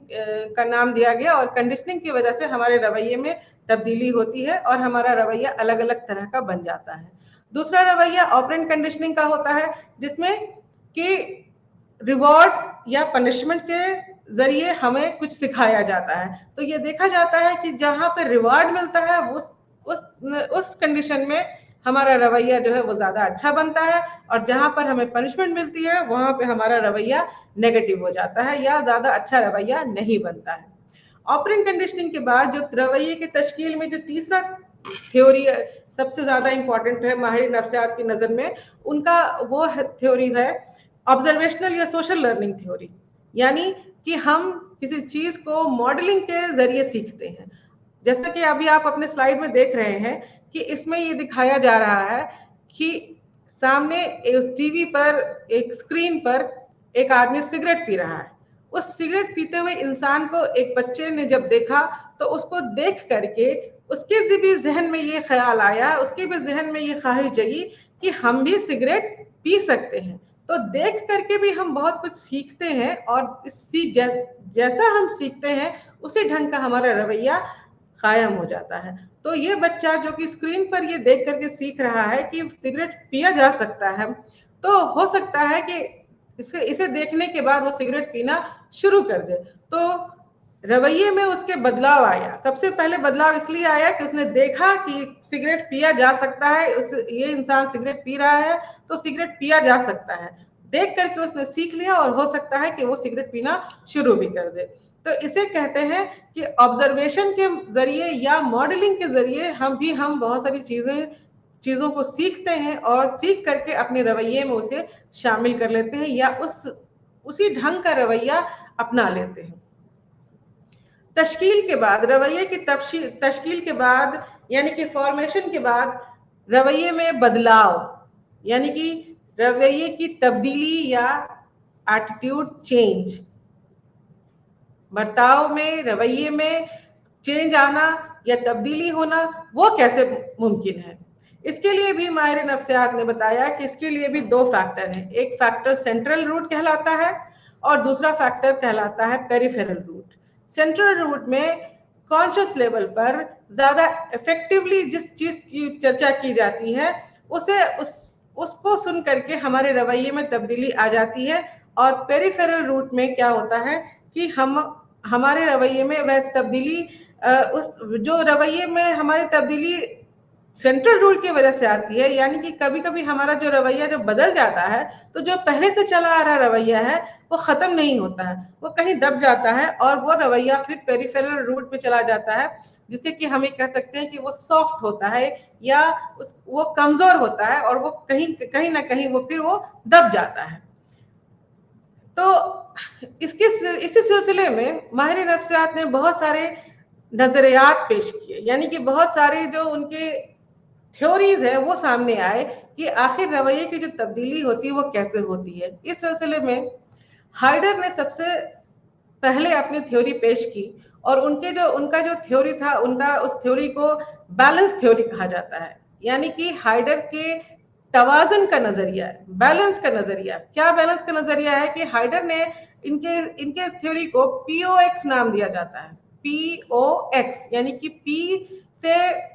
का नाम दिया गया, और कंडीशनिंग की वजह से हमारे रवैये में तब्दीली होती है और हमारा रवैया अलग अलग तरह का बन जाता है। दूसरा रवैया ऑपरेंट कंडीशनिंग का होता है, जिसमें कि रिवॉर्ड या पनिशमेंट के जरिए हमें कुछ सिखाया जाता है। तो ये देखा जाता है कि जहां पे रिवॉर्ड मिलता है उस कंडीशन में हमारा रवैया जो है वो ज्यादा अच्छा बनता है, और जहां पर हमें पनिशमेंट मिलती है वहां पे हमारा रवैया नेगेटिव हो जाता है या ज्यादा अच्छा रवैया नहीं बनता है। ऑपरेंट कंडीशनिंग के बाद जो रवैये की तश्कील में जो तीसरा थ्योरी सबसे ज्यादा इंपॉर्टेंट है माहिर नफ्सियात की नजर में, उनका वो थ्योरी है ऑब्जर्वेशनल या सोशल लर्निंग थ्योरी। यानी कि हम किसी चीज को मॉडलिंग के जरिए सीखते हैं। जैसा कि अभी आप अपने स्लाइड में देख रहे हैं कि इसमें ये दिखाया जा रहा है कि सामने टीवी पर एक स्क्रीन पर एक आदमी सिगरेट पी रहा है। उस सिगरेट पीते हुए इंसान को एक बच्चे ने जब देखा तो उसको देख करके उसके भी जहन में ये ख्याल आया, उसके भी जहन में ये ख्वाहिश जगी कि हम भी सिगरेट पी सकते हैं। तो देख करके भी हम बहुत कुछ सीखते हैं, और जैसा हम सीखते हैं उसी ढंग का हमारा रवैया कायम हो जाता है। तो ये बच्चा जो कि स्क्रीन पर ये देख करके सीख रहा है कि सिगरेट पिया जा सकता है, तो हो सकता है कि इसे देखने के बाद वो सिगरेट पीना शुरू कर दे। तो रवैये में उसके बदलाव आया। सबसे पहले बदलाव इसलिए आया कि उसने देखा कि सिगरेट पिया जा सकता है, ये इंसान सिगरेट पी रहा है तो सिगरेट पिया जा सकता है। देख करके उसने सीख लिया और हो सकता है कि वो सिगरेट पीना शुरू भी कर दे। तो इसे कहते हैं कि ऑब्जर्वेशन के जरिए या मॉडलिंग के जरिए हम बहुत सारी चीजों को सीखते हैं और सीख करके अपने रवैये में उसे शामिल कर लेते हैं या उसी ढंग का रवैया अपना लेते हैं। तश्कील के बाद, रवैये की तश्कील के बाद यानी कि फॉर्मेशन के बाद रवैये में बदलाव यानी कि रवैये की तब्दीली या एटीट्यूड चेंज, बर्ताव में, रवैये में चेंज आना या तब्दीली होना, वो कैसे मुमकिन है। इसके लिए भी माहिर नफ्सियात ने बताया कि इसके लिए भी दो फैक्टर हैं। एक फैक्टर सेंट्रल रूट कहलाता है और दूसरा फैक्टर कहलाता है पेरिफेरल रूट। सेंट्रल रूट में कॉन्शियस लेवल पर ज्यादा इफेक्टिवली जिस चीज की चर्चा की जाती है उसको सुन करके हमारे रवैये में तब्दीली आ जाती है। और पेरिफेरल रूट में क्या होता है कि हमारे रवैये में वह तब्दीली उस जो रवैये में हमारी तब्दीली सेंट्रल रूट की वजह से आती है, यानी कि कभी कभी हमारा जो रवैया जो बदल जाता है तो जो पहले से चला आ रहा रवैया है वो खत्म नहीं होता है, वो कहीं दब जाता है और वो रवैया फिर पेरिफेरल रूट पे चला जाता है, जिससे कि हम ये कह सकते हैं कि वो सॉफ्ट होता है या वो कमजोर होता है और वो कहीं ना कहीं वो फिर वो दब जाता है। तो इसी सिलसिले में माहिर नफ्सियात ने बहुत सारे नजरियात पेश किए, यानी कि बहुत सारे जो उनके थ्योरीज है वो सामने आए कि आखिर रवैये की जो तब्दीली होती है वो कैसे होती है। इस सिलसिले में हाइडर ने सबसे पहले अपनी थ्योरी पेश की और उनका जो थ्योरी था, उनका उस थ्योरी को बैलेंस थ्योरी कहा जाता है। यानी कि हाइडर के तवाजन का नजरिया है, बैलेंस का नजरिया। क्या बैलेंस का नजरिया है कि हाइडर ने इनके थ्योरी को POX नाम दिया जाता है। POX यानी कि P से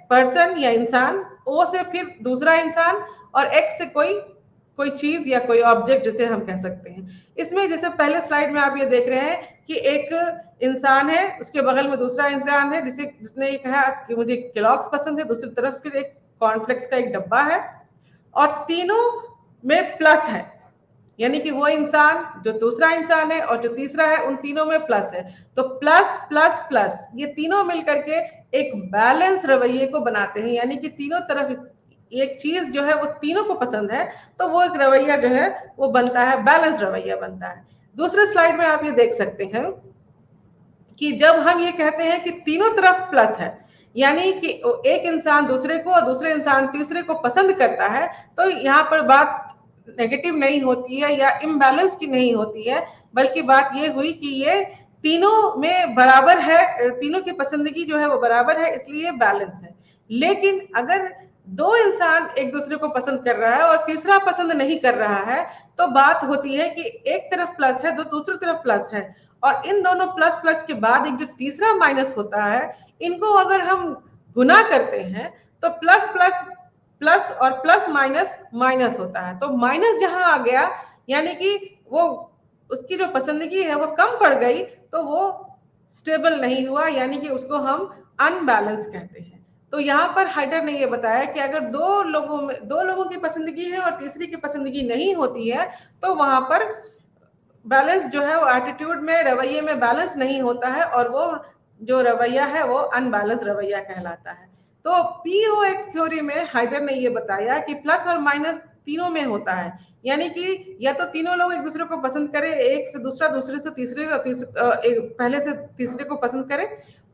पर्सन या इंसान, O से फिर दूसरा इंसान और X से कोई चीज या कोई ऑब्जेक्ट जिसे हम कह सकते हैं। इसमें जैसे पहले स्लाइड में आप ये देख रहे हैं कि एक इंसान है, उसके बगल में दूसरा इंसान है जिसने ये कहा कि मुझे केलॉग्स पसंद है, दूसरी तरफ फिर एक कॉर्नफ्लेक्स का एक डब्बा है और तीनों में प्लस है, यानी कि वो इंसान जो दूसरा इंसान है और जो तीसरा है उन तीनों में प्लस है। तो प्लस प्लस प्लस ये तीनों मिलकर के एक बैलेंस रवैये को बनाते हैं, यानी कि तीनों तरफ एक चीज जो है वो तीनों को पसंद है तो वो एक रवैया जो है वो बनता है, बैलेंस रवैया बनता है। दूसरे स्लाइड में आप ये देख सकते हैं कि जब हम ये कहते हैं कि तीनों तरफ प्लस है, यानी कि एक इंसान दूसरे को और दूसरे इंसान तीसरे को पसंद करता है, तो यहाँ पर बात नेगेटिव नहीं होती है या इम्बैलेंस की नहीं होती है, बल्कि बात ये हुई कि ये तीनों में बराबर है, तीनों की पसंदगी जो है वो बराबर है, इसलिए बैलेंस है। लेकिन अगर दो इंसान एक दूसरे को पसंद कर रहा है और तीसरा पसंद नहीं कर रहा है तो बात होती है कि एक तरफ प्लस है तो दूसरी तरफ प्लस है, और इन दोनों प्लस प्लस के बाद एक जो तीसरा माइनस होता है, इनको अगर हम गुना करते हैं तो प्लस प्लस प्लस और प्लस माइनस माइनस होता है। तो माइनस जहां आ गया यानी कि वो उसकी जो पसंदगी है वो कम पड़ गई, तो वो स्टेबल नहीं हुआ, यानी कि उसको हम अनबैलेंस कहते हैं। तो यहाँ पर हाइडर ने ये बताया कि अगर दो लोगों की पसंदगी है और तीसरी की पसंदगी नहीं होती है तो वहां पर बैलेंस जो है वो एटीट्यूड में, रवैये में बैलेंस नहीं होता है और वो जो रवैया है वो अनबैलेंस रवैया कहलाता है। तो POX थ्योरी में हाइडर ने ये बताया कि प्लस और माइनस तीनों में होता है, यानी कि या तो तीनों लोग एक दूसरे को पसंद करें, एक से दूसरा, दूसरे से तीसरे, पहले से तीसरे को पसंद करें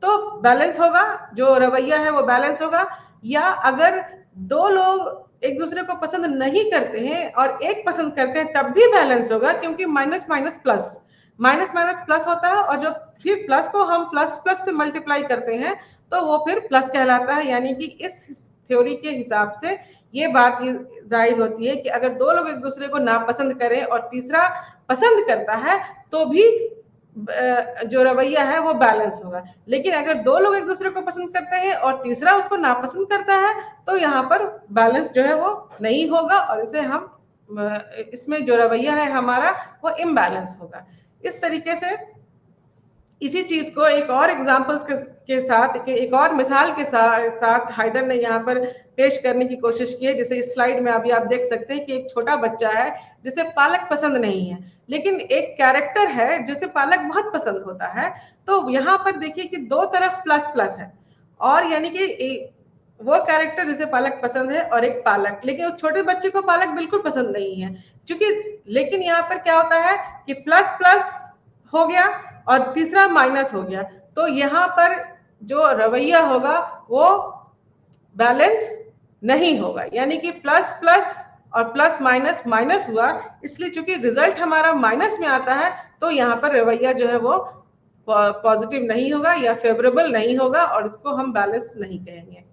तो बैलेंस होगा, जो रवैया है वो बैलेंस होगा। या अगर दो लोग एक दूसरे को पसंद नहीं करते हैं और एक पसंद करते हैं तब भी बैलेंस होगा, क्योंकि माइनस माइनस प्लस होता है और जो फिर प्लस को हम प्लस प्लस से मल्टीप्लाई करते हैं तो वो फिर प्लस कहलाता है। यानी कि इस थ्योरी के हिसाब से ये बात जाहिर होती है कि अगर दो लोग एक दूसरे को नापसंद करें और तीसरा पसंद करता है तो भी जो रवैया है वो बैलेंस होगा। लेकिन अगर दो लोग एक दूसरे को पसंद करते हैं और तीसरा उसको नापसंद करता है तो यहाँ पर बैलेंस जो है वो नहीं होगा और इसे हम इसमें जो रवैया है हमारा वो इम्बैलेंस होगा। इस तरीके से इसी चीज को एक और एग्जाम्पल्स के साथ, एक और मिसाल के साथ हाइडर ने यहाँ पर पेश करने की कोशिश की है। जैसे इस स्लाइड में अभी आप देख सकते हैं कि एक छोटा बच्चा है जिसे पालक पसंद नहीं है, लेकिन एक कैरेक्टर है जिसे पालक बहुत पसंद होता है। तो यहाँ पर देखिए कि दो तरफ प्लस प्लस है, और यानी कि वो कैरेक्टर जिसे पालक पसंद है और एक पालक, लेकिन उस छोटे बच्चे को पालक बिल्कुल पसंद नहीं है, क्योंकि लेकिन यहाँ पर क्या होता है कि प्लस प्लस हो गया और तीसरा माइनस हो गया, तो यहाँ पर जो रवैया होगा वो बैलेंस नहीं होगा, यानी कि प्लस प्लस और प्लस माइनस माइनस हुआ, इसलिए चूंकि रिजल्ट हमारा माइनस में आता है तो यहाँ पर रवैया जो है वो पॉजिटिव नहीं होगा या फेवरेबल नहीं होगा और इसको हम बैलेंस नहीं कहेंगे।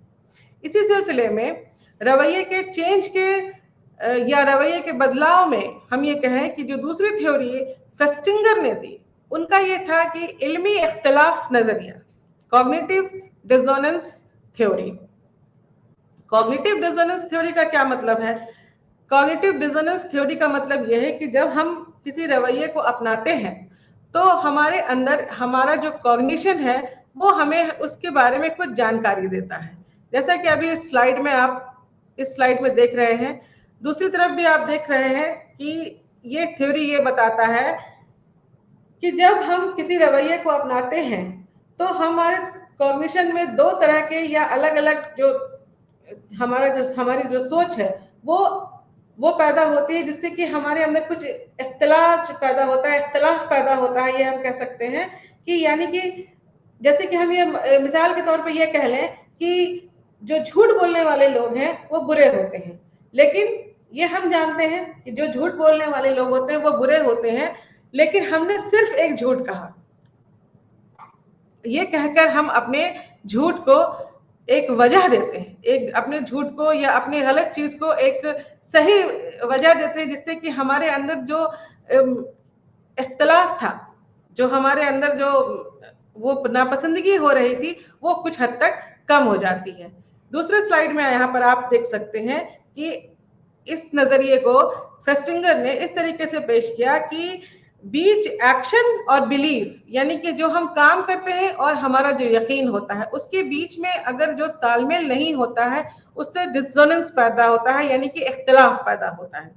इसी सिलसिले में रवैये के चेंज के या रवैये के बदलाव में हम ये कहें कि जो दूसरी थ्योरी फेस्टिंगर ने दी उनका ये था कि इल्मी इख्तिलाफ नजरिया, cognitive dissonance theory. Cognitive dissonance theory का क्या मतलब है? कॉग्निटिव डिसोनेंस थ्योरी का मतलब यह है कि जब हम किसी रवैये को अपनाते हैं तो हमारे अंदर हमारा जो कॉग्निशन है वो हमें उसके बारे में कुछ जानकारी देता है। जैसा कि अभी इस स्लाइड में आप इस स्लाइड में देख रहे हैं, दूसरी तरफ भी आप देख रहे हैं कि ये थ्योरी ये बताता है कि जब हम किसी रवैये को अपनाते हैं तो हमारे कॉग्निशन में दो तरह के या अलग अलग जो हमारी जो सोच है वो पैदा होती है, जिससे कि हमारे अंदर कुछ इख्तिलाफ पैदा होता है, ये हम कह सकते हैं कि यानी कि जैसे कि हम ये मिसाल के तौर पे ये कह लें कि जो झूठ बोलने वाले लोग हैं वो बुरे होते हैं, लेकिन ये हम जानते हैं कि जो झूठ बोलने वाले लोग होते हैं वो बुरे होते हैं, लेकिन हमने सिर्फ एक झूठ कहा, ये कहकर हम अपने झूठ को एक वजह देते हैं, एक अपने झूठ को या अपने गलत चीज को एक सही वजह देते हैं, जिससे कि हमारे अंदर जो इख्तिलाफ था, जो हमारे अंदर जो वो नापसंदगी हो रही थी वो कुछ हद तक कम हो जाती है। दूसरे स्लाइड में यहाँ पर आप देख सकते हैं कि इस नजरिए को फेस्टिंगर ने इस तरीके से पेश किया कि बीच एक्शन और बिलीफ, यानी कि जो हम काम करते हैं और हमारा जो यकीन होता है उसके बीच में अगर जो तालमेल नहीं होता है उससे डिसोनेंस पैदा होता है, यानी कि इख्तिलाफ पैदा होता है।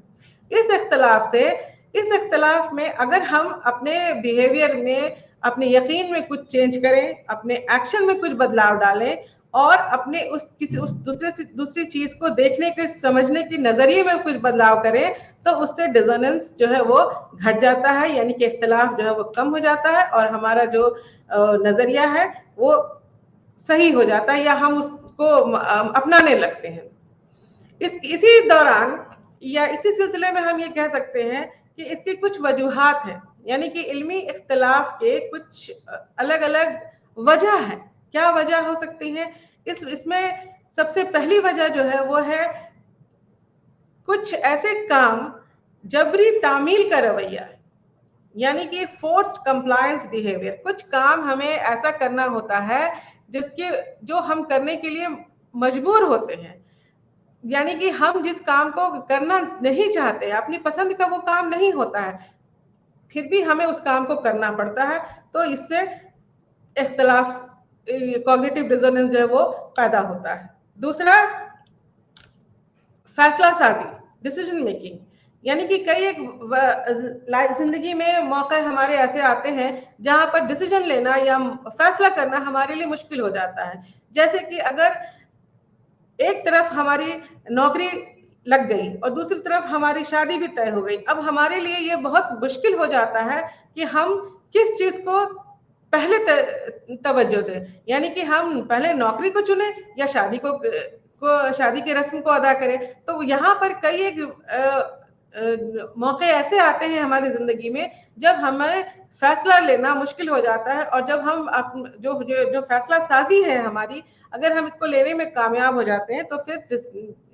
इस इख्तिलाफ में अगर हम अपने बिहेवियर में, अपने यकीन में कुछ चेंज करें, अपने एक्शन में कुछ बदलाव डालें और अपने उस दूसरी चीज को देखने के समझने के नजरिए में कुछ बदलाव करें तो उससे डिसोनेंस जो है वो घट जाता है, यानी कि इख्तिलाफ जो है वो कम हो जाता है और हमारा जो नजरिया है वो सही हो जाता है या हम उसको अपनाने लगते हैं। इसी दौरान या इसी सिलसिले में हम ये कह सकते हैं कि इसकी कुछ वजूहात हैं, यानी कि इल्मी इख्तिलाफ के कुछ अलग अलग वजह है। क्या वजह हो सकती है? इसमें सबसे पहली वजह जो है वो है कुछ ऐसे काम, जबरी तामील का रवैया, यानी कि फोर्स्ड कंप्लायंस बिहेवियर। कुछ काम हमें ऐसा करना होता है जो हम करने के लिए मजबूर होते हैं, यानी कि हम जिस काम को करना नहीं चाहते, अपनी पसंद का वो काम नहीं होता है, फिर भी हमें उस काम को करना पड़ता है, तो इससे इख्तिलाफ, कॉग्निटिव डिसोनेंस जो है वो पैदा होता है। दूसरा, फैसला साजी, डिसीजन मेकिंग, यानी कि कई एक जिंदगी में मौके हमारे ऐसे आते हैं जहां पर डिसीजन लेना या फैसला करना हमारे लिए मुश्किल हो जाता है। जैसे कि अगर एक तरफ हमारी नौकरी लग गई और दूसरी तरफ हमारी शादी भी तय हो गई, अब हमारे लिए ये बहुत मुश्किल हो जाता है कि हम किस चीज को पहले तवज्जो दें, यानी कि हम पहले नौकरी को चुने या शादी के रस्म को अदा करें। तो यहाँ पर कई एक मौके ऐसे आते हैं हमारी जिंदगी में जब हमें फैसला लेना मुश्किल हो जाता है और जब हम जो फैसला साजी है हमारी, अगर हम इसको लेने में कामयाब हो जाते हैं तो फिर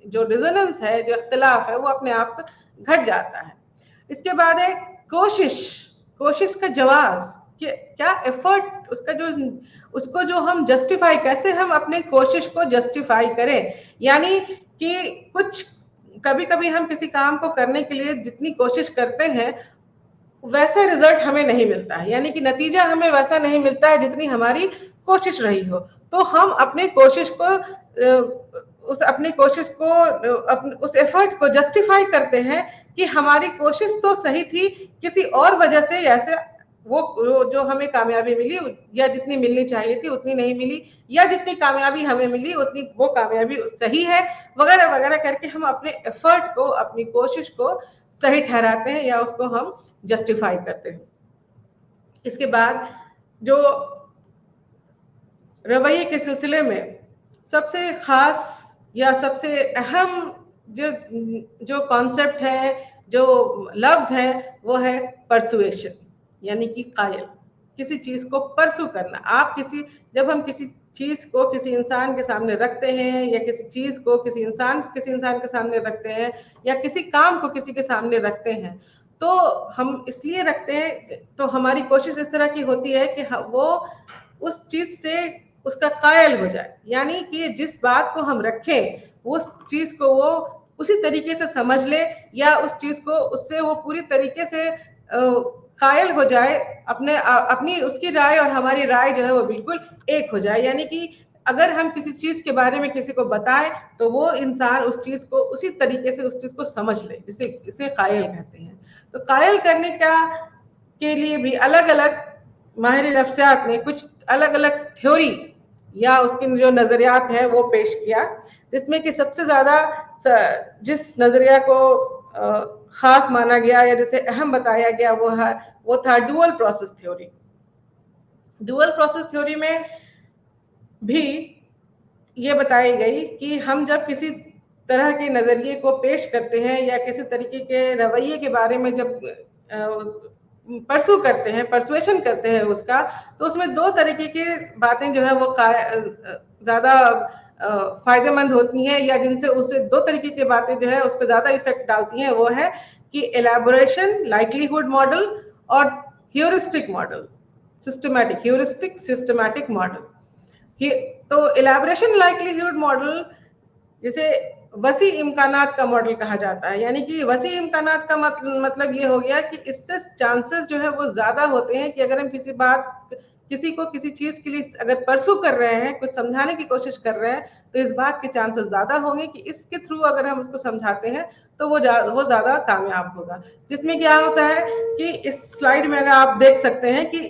जो डिसोनेंस है, जो इख्तिलाफ है, वो अपने आप घट जाता है। इसके बाद है कोशिश का जवाब, क्या एफर्ट, उसको जो हम जस्टिफाई, कैसे हम अपने कोशिश को जस्टिफाई करें, यानी कि कुछ कभी कभी हम किसी काम को करने के लिए जितनी कोशिश करते हैं वैसा रिजल्ट हमें नहीं मिलता है, यानी कि नतीजा हमें वैसा नहीं मिलता है जितनी हमारी कोशिश रही हो, तो हम अपने कोशिश को उस एफर्ट को जस्टिफाई करते हैं कि हमारी कोशिश तो सही थी, किसी और वजह से ऐसे वो जो हमें कामयाबी मिली या जितनी मिलनी चाहिए थी उतनी नहीं मिली, या जितनी कामयाबी हमें मिली उतनी वो कामयाबी सही है, वगैरह वगैरह करके हम अपने एफर्ट को, अपनी कोशिश को सही ठहराते हैं या उसको हम जस्टिफाई करते हैं। इसके बाद जो रवैये के सिलसिले में सबसे खास या सबसे अहम जो जो कॉन्सेप्ट है, जो लफ्ज है, वो है परसुएशन, यानी कि कायल, किसी चीज को परसू करना। आप जब हम किसी चीज को किसी इंसान के सामने रखते हैं, या किसी चीज को किसी इंसान के सामने रखते हैं, या किसी काम को किसी के सामने रखते हैं, तो हम इसलिए रखते हैं, तो हमारी कोशिश इस तरह की होती है कि वो उस चीज से उसका कायल हो जाए, यानी कि जिस बात को हम रखें उस चीज को वो उसी तरीके से समझ ले, या उस चीज को उससे वो पूरी तरीके से कायल हो जाए, अपनी उसकी राय और हमारी राय जो है वो बिल्कुल एक हो जाए। यानी कि अगर हम किसी चीज के बारे में किसी को बताएं तो वो इंसान उस चीज को उसी तरीके से उस चीज को समझ ले, इसे कायल कहते हैं। तो कायल करने के लिए भी अलग अलग माहिर नफ्सियात ने कुछ अलग अलग थ्योरी या उसके जो नजरियात है वो पेश किया, जिसमें कि सबसे ज्यादा जिस नजरिया को खास माना गया या जिसे अहम बताया गया वो था dual process theory. Dual process theory में भी ये बताई गई कि हम जब किसी तरह के नजरिए को पेश करते हैं या किसी तरीके के रवैये के बारे में जब परसू करते हैं, परसुएशन करते हैं उसका, तो उसमें दो तरीके की बातें जो है वो ज्यादा फायदेमंद होती हैं, या जिनसे उससे दो तरीके की बातें जो है उस पर ज्यादा इफेक्ट डालती हैं। वो है कि एलैबोरेशन लाइक्लीहुड मॉडल और ह्यूरिस्टिक मॉडल, सिस्टमैटिक मॉडल। तो एलैबोरेशन लाइक्लीहुड मॉडल जिसे वसी इम्कानात का मॉडल कहा जाता है, यानी कि वसी इम्कानात का मतलब ये हो गया कि इससे चांसेस जो है वो ज्यादा होते हैं कि अगर हम किसी को किसी चीज के लिए अगर परसू कर रहे हैं, कुछ समझाने की कोशिश कर रहे हैं, तो इस बात के चांसेस ज्यादा होंगे कि इसके थ्रू अगर हम उसको समझाते हैं तो वो ज्यादा कामयाब होगा। जिसमें क्या होता है कि इस स्लाइड में अगर आप देख सकते हैं कि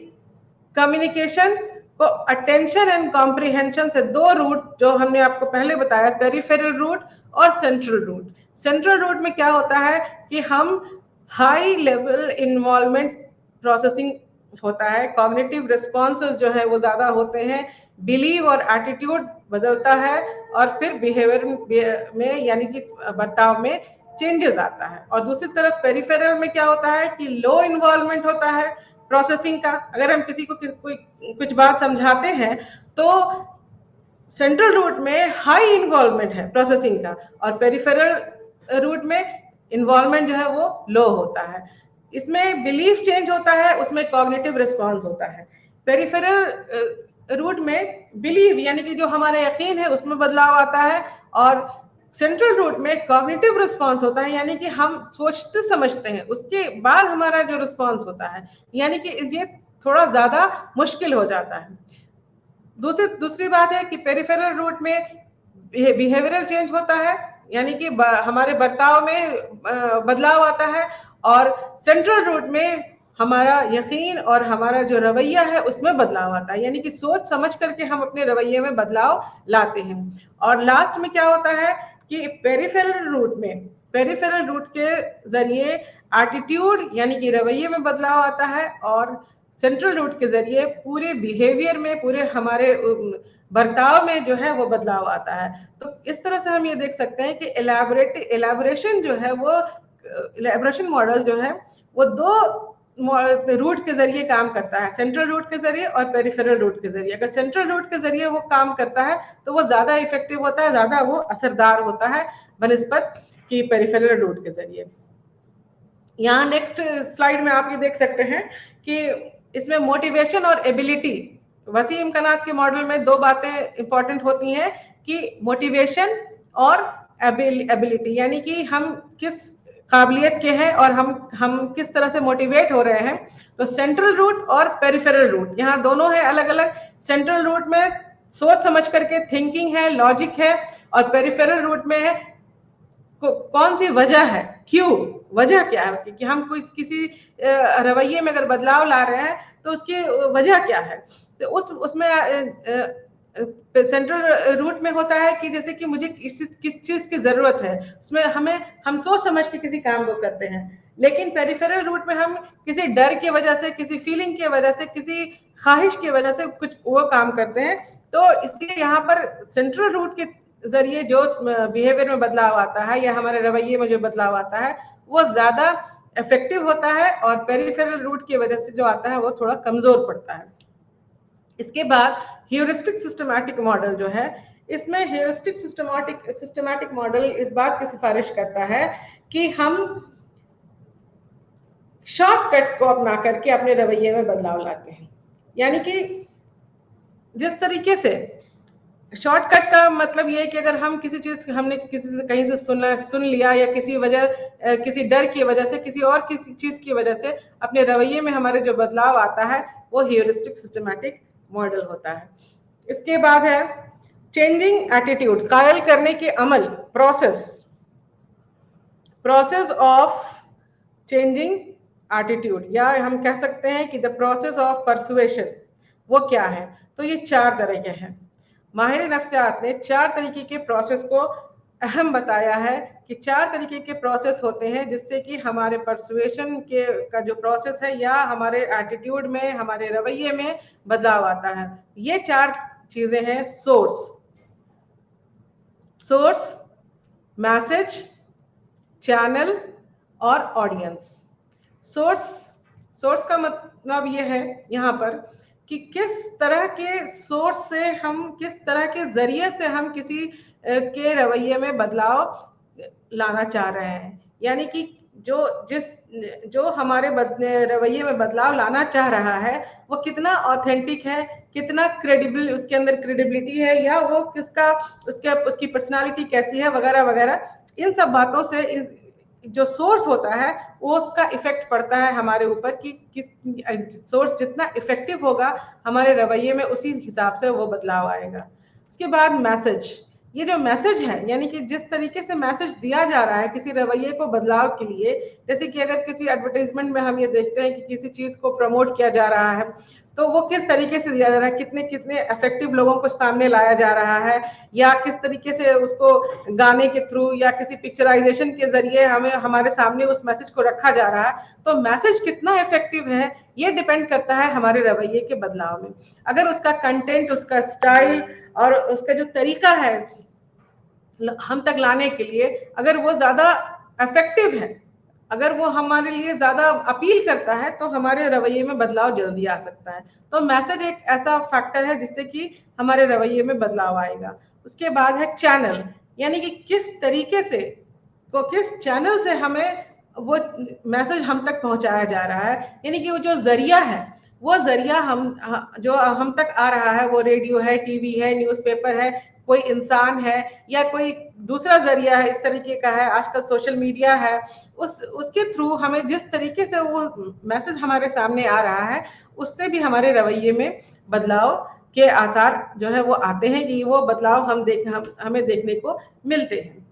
कम्युनिकेशन को अटेंशन एंड कॉम्प्रिहेंशन से दो रूट जो हमने आपको पहले बताया, पेरिफेरल रूट और सेंट्रल रूट। सेंट्रल रूट में क्या होता है कि हम हाई लेवल इन्वॉल्वमेंट प्रोसेसिंग होता है, कॉग्निटिव रिस्पॉन्सेस जो है वो ज्यादा होते हैं, बिलीव और एटीट्यूड बदलता है, और फिर बिहेवियर में यानी कि बर्ताव में चेंजेस आता है। और दूसरी तरफ पेरिफेरल में क्या होता है कि लो इन्वॉल्वमेंट होता है प्रोसेसिंग का। अगर हम किसी को कुछ बात समझाते हैं तो सेंट्रल रूट में हाई इन्वॉल्वमेंट है प्रोसेसिंग का, और पेरिफेरल रूट में इन्वॉल्वमेंट जो है वो लो होता है। इसमें बिलीफ चेंज होता है, उसमें कॉग्निटिव रिस्पॉन्स होता है। पेरिफेरल रूट में बिलीव यानी कि जो हमारा यकीन है उसमें बदलाव आता है, और सेंट्रल रूट में कॉग्निटिव रिस्पॉन्स होता है, यानी कि हम सोचते समझते हैं उसके बाद हमारा जो रिस्पॉन्स होता है, यानी कि ये थोड़ा ज्यादा मुश्किल हो जाता है। दूसरी बात है कि पेरिफेरल रूट में बिहेवियरल चेंज होता है, यानी कि हमारे बर्ताव में बदलाव आता है, और सेंट्रल रूट में हमारा यकीन और हमारा जो रवैया है उसमें बदलाव आता है, यानी कि सोच समझ करके हम अपने रवैये में बदलाव लाते हैं। और लास्ट में क्या होता है कि पेरिफेरल रूट के जरिए एटीट्यूड यानी कि रवैये में बदलाव आता है, और सेंट्रल रूट के जरिए पूरे बिहेवियर में, पूरे हमारे बर्ताव में जो है वो बदलाव आता है। तो इस तरह से हम ये देख सकते हैं कि एलैबोरेशन जो है वो एलैबोरेशन मॉडल जो है वो दो रूट के जरिए काम करता है, सेंट्रल रूट के जरिए और पेरिफेरल रूट के जरिए। अगर सेंट्रल रूट के जरिए वो काम करता है तो वो ज्यादा इफेक्टिव होता है, ज्यादा वो असरदार होता है बनिस्बत कि पेरिफेरल रूट के जरिए। यहाँ नेक्स्ट स्लाइड में आप ये देख सकते हैं कि इसमें मोटिवेशन और एबिलिटी, वसी इम्कानात के मॉडल में दो बातें इंपॉर्टेंट होती हैं कि मोटिवेशन और एबिलिटी, यानी कि हम किस काबिलियत के हैं और हम किस तरह से मोटिवेट हो रहे हैं। तो सेंट्रल रूट और पेरिफेरल रूट यहाँ दोनों है अलग अलग। सेंट्रल रूट में सोच समझ करके थिंकिंग है, लॉजिक है, और पेरिफेरल रूट में है कौन सी वजह है, क्यों, वजह क्या है उसकी, कि हम किसी रवैये में अगर बदलाव ला रहे हैं तो उसकी वजह क्या है। तो उसमें सेंट्रल रूट में होता है कि जैसे कि मुझे किस चीज की जरूरत है, उसमें हम सोच समझ के किसी काम को करते हैं। लेकिन पेरिफेरल रूट में हम किसी डर की वजह से, किसी फीलिंग की वजह से, किसी ख्वाहिश की वजह से कुछ वो काम करते हैं तो इसलिए यहाँ पर सेंट्रल रूट के जरिए जो बिहेवियर में बदलाव आता है या हमारे रवैये में जो बदलाव आता है वो ज्यादा इफेक्टिव होता है, और पेरिफेरल रूट की वजह से जो आता है वो थोड़ा कमजोर पड़ता है। इसके बाद ह्यूरिस्टिक सिस्टमैटिक मॉडल जो है, इसमें ह्यूरिस्टिक सिस्टमैटिक मॉडल इस बात की सिफारिश करता है कि हम शॉर्टकट को अपना करके अपने रवैये में बदलाव लाते हैं। यानी कि जिस तरीके से शॉर्टकट का मतलब ये है कि अगर हम किसी चीज हमने किसी से कहीं से सुन लिया या किसी डर की वजह से, किसी चीज की वजह से अपने रवैये में हमारे जो बदलाव आता है वो ह्यूरिस्टिक सिस्टमैटिक मॉडल होता है। इसके बाद है चेंजिंग एटीट्यूड, कायल करने के अमल, प्रोसेस ऑफ चेंजिंग एटीट्यूड, या हम कह सकते हैं कि द प्रोसेस ऑफ परसुएशन, वो क्या है? तो ये 4 तरह के हैं। माहिर नफ्सियात ने 4 तरीके के प्रोसेस को अहम बताया है कि 4 तरीके के प्रोसेस होते हैं जिससे कि हमारे परसुएशन का जो प्रोसेस है या हमारे एटीट्यूड में, हमारे रवैये में बदलाव आता है। ये 4 चीजें हैं: सोर्स, मैसेज, चैनल और ऑडियंस। सोर्स का मतलब ये है यहाँ पर कि किस तरह के सोर्स से हम, किस तरह के जरिए से हम किसी के रवैये में बदलाव लाना चाह रहे हैं। यानी कि जो हमारे रवैये में बदलाव लाना चाह रहा है वो कितना ऑथेंटिक है, कितना क्रेडिबल, उसके अंदर क्रेडिबिलिटी है, या वो उसकी पर्सनालिटी कैसी है, वगैरह वगैरह। इन सब बातों से जो सोर्स होता है वो उसका इफेक्ट पड़ता है हमारे ऊपर कि सोर्स जितना इफेक्टिव होगा हमारे रवैये में, उसी हिसाब से वो बदलाव आएगा। उसके बाद मैसेज, ये जो मैसेज है यानी कि जिस तरीके से मैसेज दिया जा रहा है किसी रवैये को बदलाव के लिए, जैसे कि अगर किसी एडवर्टाइजमेंट में हम ये देखते हैं कि किसी चीज को प्रमोट किया जा रहा है तो वो किस तरीके से दिया जा रहा है, कितने कितने इफेक्टिव लोगों को सामने लाया जा रहा है, या किस तरीके से उसको गाने के थ्रू या किसी पिक्चराइजेशन के जरिए हमारे सामने उस मैसेज को रखा जा रहा है। तो मैसेज कितना इफेक्टिव है ये डिपेंड करता है हमारे रवैये के बदलाव में। अगर उसका कंटेंट, उसका स्टाइल और उसका जो तरीका है हम तक लाने के लिए, अगर वो ज्यादा इफेक्टिव है, अगर वो हमारे लिए ज्यादा अपील करता है तो हमारे रवैये में बदलाव जल्दी आ सकता है। तो मैसेज एक ऐसा फैक्टर है जिससे कि हमारे रवैये में बदलाव आएगा। उसके बाद है चैनल, यानी कि किस तरीके से, किस चैनल से हमें वो मैसेज हम तक पहुंचाया जा रहा है। यानी कि वो जो जरिया है, वो जरिया जो हम तक आ रहा है, वो रेडियो है, टीवी है, न्यूज़पेपर है, कोई इंसान है, या कोई दूसरा जरिया है इस तरीके का है, आजकल सोशल मीडिया है, उसके थ्रू हमें जिस तरीके से वो मैसेज हमारे सामने आ रहा है उससे भी हमारे रवैये में बदलाव के आसार जो है वो आते हैं, कि वो बदलाव हमें देखने को मिलते हैं।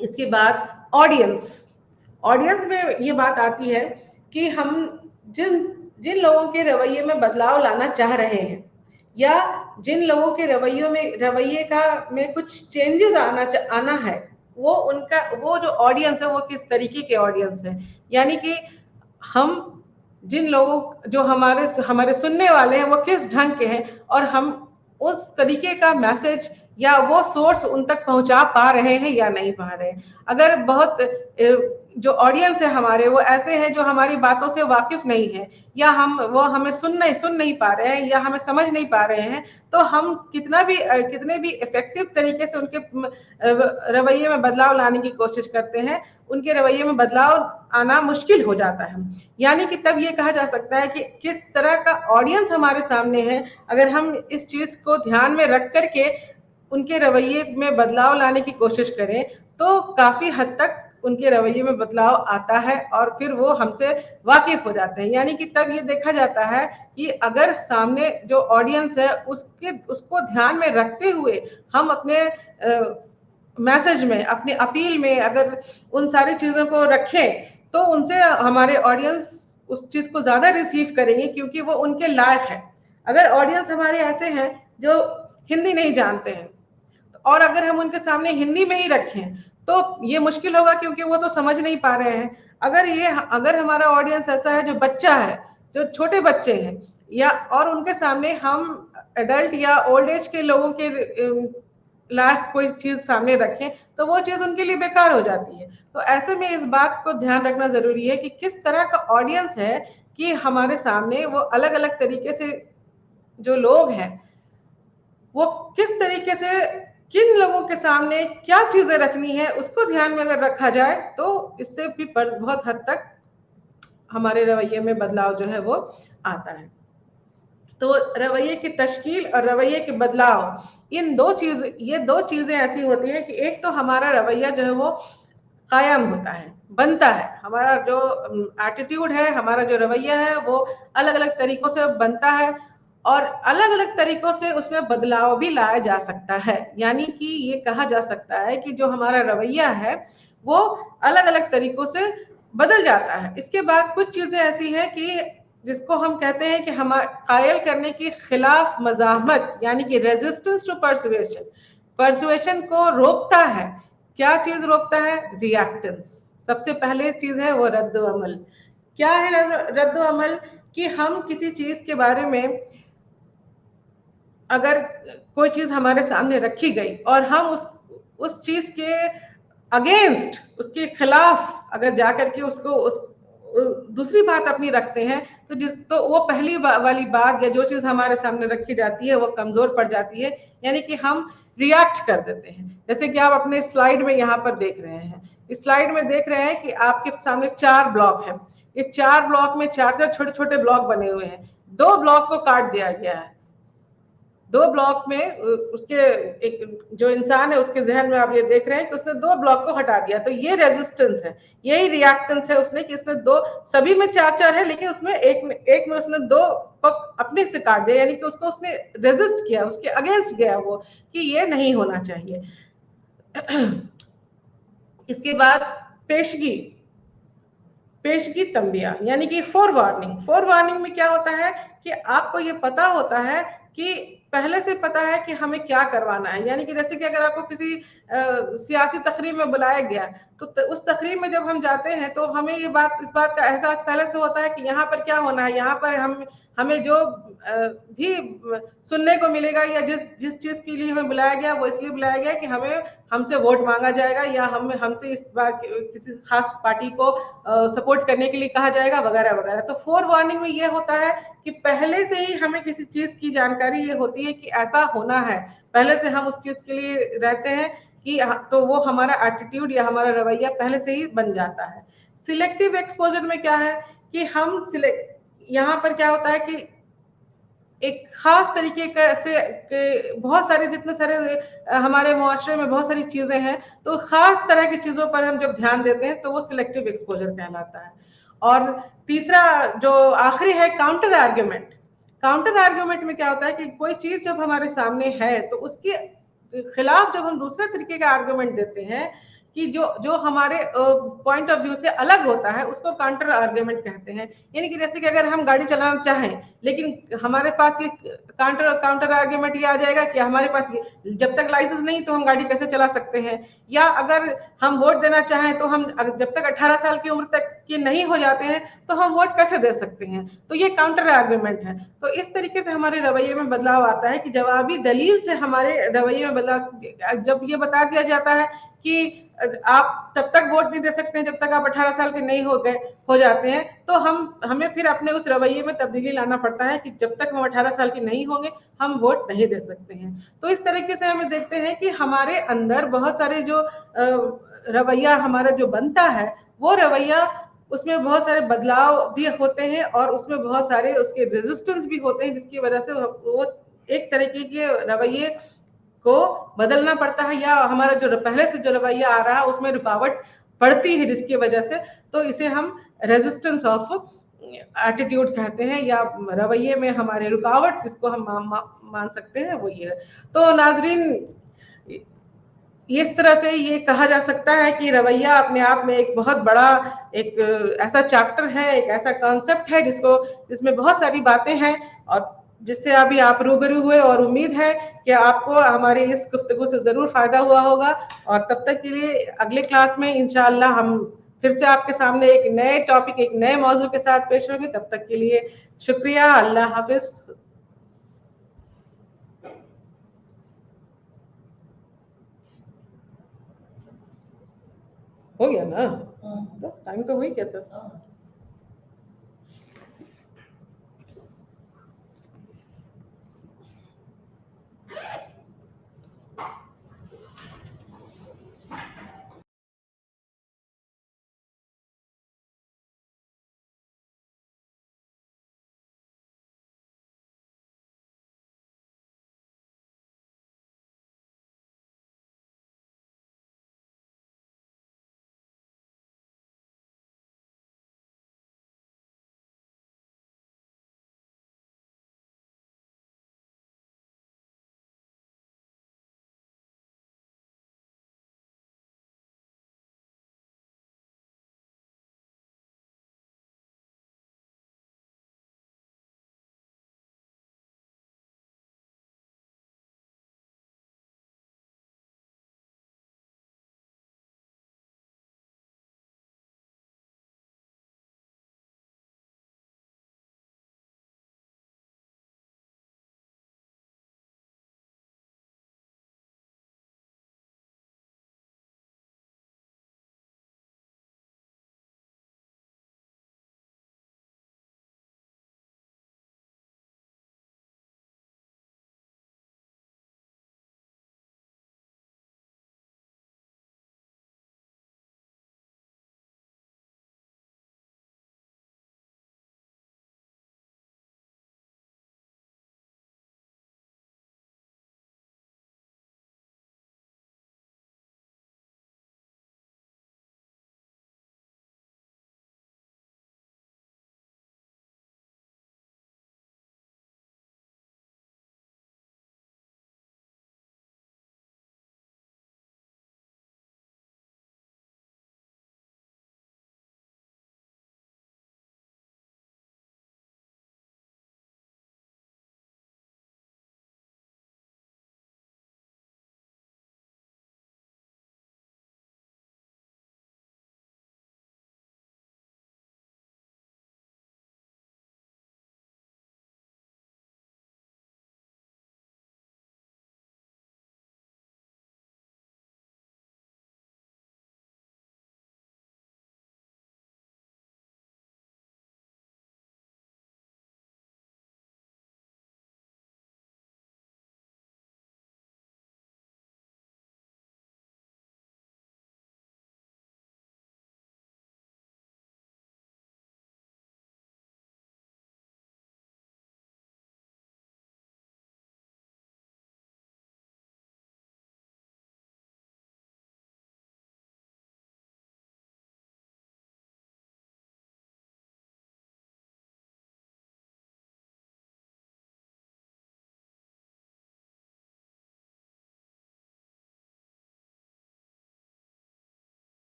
इसके बाद ऑडियंस में ये बात आती है कि हम जिन लोगों के रवैये में बदलाव लाना चाह रहे हैं या जिन लोगों के रवैये में कुछ चेंजेस आना है, वो जो ऑडियंस है वो किस तरीके के ऑडियंस है। यानी कि हम जिन लोगों जो हमारे सुनने वाले हैं वो किस ढंग के हैं, और हम उस तरीके का मैसेज या वो सोर्स उन तक पहुंचा पा रहे हैं या नहीं पा रहे हैं। अगर बहुत जो ऑडियंस है हमारे वो ऐसे हैं जो हमारी बातों से वाकिफ नहीं है, या वो हमें सुन नहीं पा रहे हैं या हमें समझ नहीं पा रहे हैं, तो हम कितने भी इफेक्टिव तरीके से उनके रवैये में बदलाव लाने की कोशिश करते हैं, उनके रवैये में बदलाव आना मुश्किल हो जाता है। यानी कि तब ये कहा जा सकता है कि किस तरह का ऑडियंस हमारे सामने है। अगर हम इस चीज को ध्यान में रख करके उनके रवैये में बदलाव लाने की कोशिश करें तो काफी हद तक उनके रवैये में बदलाव आता है और फिर वो हमसे वाकिफ हो जाते हैं। यानी कि तब ये देखा जाता है कि अगर सामने जो ऑडियंस है उसको ध्यान में रखते हुए हम अपने मैसेज में, अपने अपील में अगर उन सारी चीजों को रखें तो उनसे हमारे ऑडियंस उस चीज को ज्यादा रिसीव करेंगे, क्योंकि वो उनके लायक है। अगर ऑडियंस हमारे ऐसे हैं जो हिंदी नहीं जानते हैं और अगर हम उनके सामने हिंदी में ही रखें तो ये मुश्किल होगा, क्योंकि वो तो समझ नहीं पा रहे हैं। अगर हमारा ऑडियंस ऐसा है जो बच्चा है, जो छोटे बच्चे हैं, या और उनके सामने हम एडल्ट या ओल्ड एज के लोगों के लास्ट कोई चीज सामने रखें तो वो चीज उनके लिए बेकार हो जाती है। तो ऐसे में इस बात को ध्यान रखना जरूरी है कि किस तरह का ऑडियंस है कि हमारे सामने वो अलग अलग तरीके से जो लोग हैं वो किस तरीके से किन लोगों के सामने क्या चीजें रखनी है उसको ध्यान में अगर रखा जाए तो इससे भी बहुत हद तक हमारे रवैये में बदलाव जो है वो आता है। तो रवैये की तश्कील और रवैये के बदलाव ये दो चीजें ऐसी होती है कि एक तो हमारा रवैया जो है वो कायम होता है, बनता है, हमारा जो एटीट्यूड है, हमारा जो रवैया है वो अलग अलग तरीकों से बनता है और अलग अलग तरीकों से उसमें बदलाव भी लाया जा सकता है। यानी कि ये कहा जा सकता है कि जो हमारा रवैया है वो अलग अलग तरीकों से बदल जाता है। इसके बाद कुछ चीजें ऐसी हैं कि जिसको हम कहते हैं कि हम कायल करने के खिलाफ मज़ाहमत यानी कि रेजिस्टेंस टू परसुएशन को रोकता है। क्या चीज रोकता है? रिएक्टेंस। सबसे पहले चीज है वो रद्द अमल। क्या है रद्द अमल? कि हम किसी चीज के बारे में अगर कोई चीज हमारे सामने रखी गई और हम उस चीज के अगेंस्ट, उसके खिलाफ अगर जाकर के उसको दूसरी बात अपनी रखते हैं तो वो पहली वाली बात या जो चीज हमारे सामने रखी जाती है वो कमजोर पड़ जाती है, यानी कि हम रिएक्ट कर देते हैं। जैसे कि आप अपने स्लाइड में यहाँ पर देख रहे हैं, इस स्लाइड में देख रहे हैं कि आपके सामने 4 ब्लॉक हैं। ये 4 ब्लॉक में 4 छोटे छोटे ब्लॉक बने हुए हैं। 2 ब्लॉक को काट दिया गया है। 2 ब्लॉक में उसके एक जो इंसान है उसके जहन में आप ये देख रहे हैं कि उसने 2 ब्लॉक को हटा दिया। तो ये रेजिस्टेंस है, यही रिएक्टेंस है उसने कि इसने 2, सभी में 4 है लेकिन उसमें एक में उसने 2 को अपने से काट दिया, यानी कि उसको उसने रेजिस्ट किया, उसके अगेंस्ट गया वो कि ये नहीं होना चाहिए। इसके बाद पेशगी तंबिया यानी कि फोर वार्निंग में क्या होता है कि आपको ये पता होता है कि पहले से पता है कि हमें क्या करवाना है। यानी कि जैसे कि अगर आपको किसी सियासी तकरीब में बुलाया गया तो उस तकरीब में जब हम जाते हैं तो हमें इस बात का एहसास पहले से होता है कि यहाँ पर क्या होना है, यहाँ पर हमें जो भी सुनने को मिलेगा या जिस चीज के लिए हमें बुलाया गया वो इसलिए बुलाया गया कि हमसे वोट मांगा जाएगा या हमसे इस बार किसी खास पार्टी को सपोर्ट करने के लिए कहा जाएगा वगैरह वगैरह। तो फोर वार्निंग में ये होता है कि पहले से ही हमें किसी चीज की जानकारी ये होती है कि ऐसा होना है, पहले से हम उस चीज के लिए रहते हैं कि तो वो हमारा एटीट्यूड या हमारा रवैया पहले से ही बन जाता है। सिलेक्टिव एक्सपोजर में क्या है कि हम यहाँ पर क्या होता है कि एक खास तरीके के बहुत सारे जितने सारे हमारे मुआशरे में बहुत सारी चीजें हैं तो खास तरह की चीजों पर हम जब ध्यान देते हैं तो वो सिलेक्टिव एक्सपोजर कहलाता है। और तीसरा जो आखिरी है काउंटर आर्ग्यूमेंट में क्या होता है कि कोई चीज जब हमारे सामने है तो उसके खिलाफ जब हम दूसरे तरीके का आर्ग्यूमेंट देते हैं कि जो हमारे पॉइंट ऑफ व्यू से अलग होता है उसको काउंटर आर्ग्यूमेंट कहते हैं। यानी कि जैसे कि अगर हम गाड़ी चलाना चाहें लेकिन हमारे पास ये काउंटर आर्ग्यूमेंट ये आ जाएगा कि हमारे पास ये जब तक लाइसेंस नहीं तो हम गाड़ी कैसे चला सकते हैं, या अगर हम वोट देना चाहें तो हम जब तक 18 साल की उम्र तक के नहीं हो जाते हैं तो हम वोट कैसे दे सकते हैं। तो ये काउंटर आर्ग्यूमेंट है। तो इस तरीके से हमारे रवैये में बदलाव आता है कि जवाबी दलील से हमारे रवैये में बदलाव, जब ये बता दिया जाता है कि आप तब तक वोट नहीं दे सकते हैं जब तक आप 18 साल के नहीं हो जाते हैं, तो हमें फिर अपने उस रवैये में तब्दीली लाना पड़ता है कि जब तक हम 18 साल के नहीं होंगे हम वोट नहीं दे सकते हैं। तो इस तरीके से हमें देखते हैं कि हमारे अंदर बहुत सारे जो रवैया हमारा जो बनता है वो रवैया उसमें बहुत सारे बदलाव भी होते हैं और उसमें बहुत सारे उसके रेजिस्टेंस भी होते हैं जिसकी वजह से वो एक तरीके के रवैये को बदलना पड़ता है या हमारा जो पहले से जो रवैया आ रहा है उसमें रुकावट पड़ती है जिसकी वजह से, तो इसे हम रेजिस्टेंस ऑफ एटीट्यूड कहते हैं या रवैये में हमारे रुकावट जिसको हम मान सकते हैं वो ये है। तो नाजरीन इस तरह से ये कहा जा सकता है कि रवैया अपने आप में एक बहुत बड़ा एक ऐसा चैप्टर है, एक ऐसा कॉन्सेप्ट है जिसमें बहुत सारी बातें हैं और जिससे अभी आप रूबरू हुए और उम्मीद है कि आपको हमारी इस गुफ्तगू से जरूर फायदा हुआ होगा। और तब तक के लिए अगले क्लास में इंशाअल्लाह हम फिर से आपके सामने एक नए टॉपिक एक नए मौजू के साथ पेश होंगे। तब तक के लिए शुक्रिया, अल्लाह हाफिज। हो गया ना? तो टाइम तो हो ही गया था।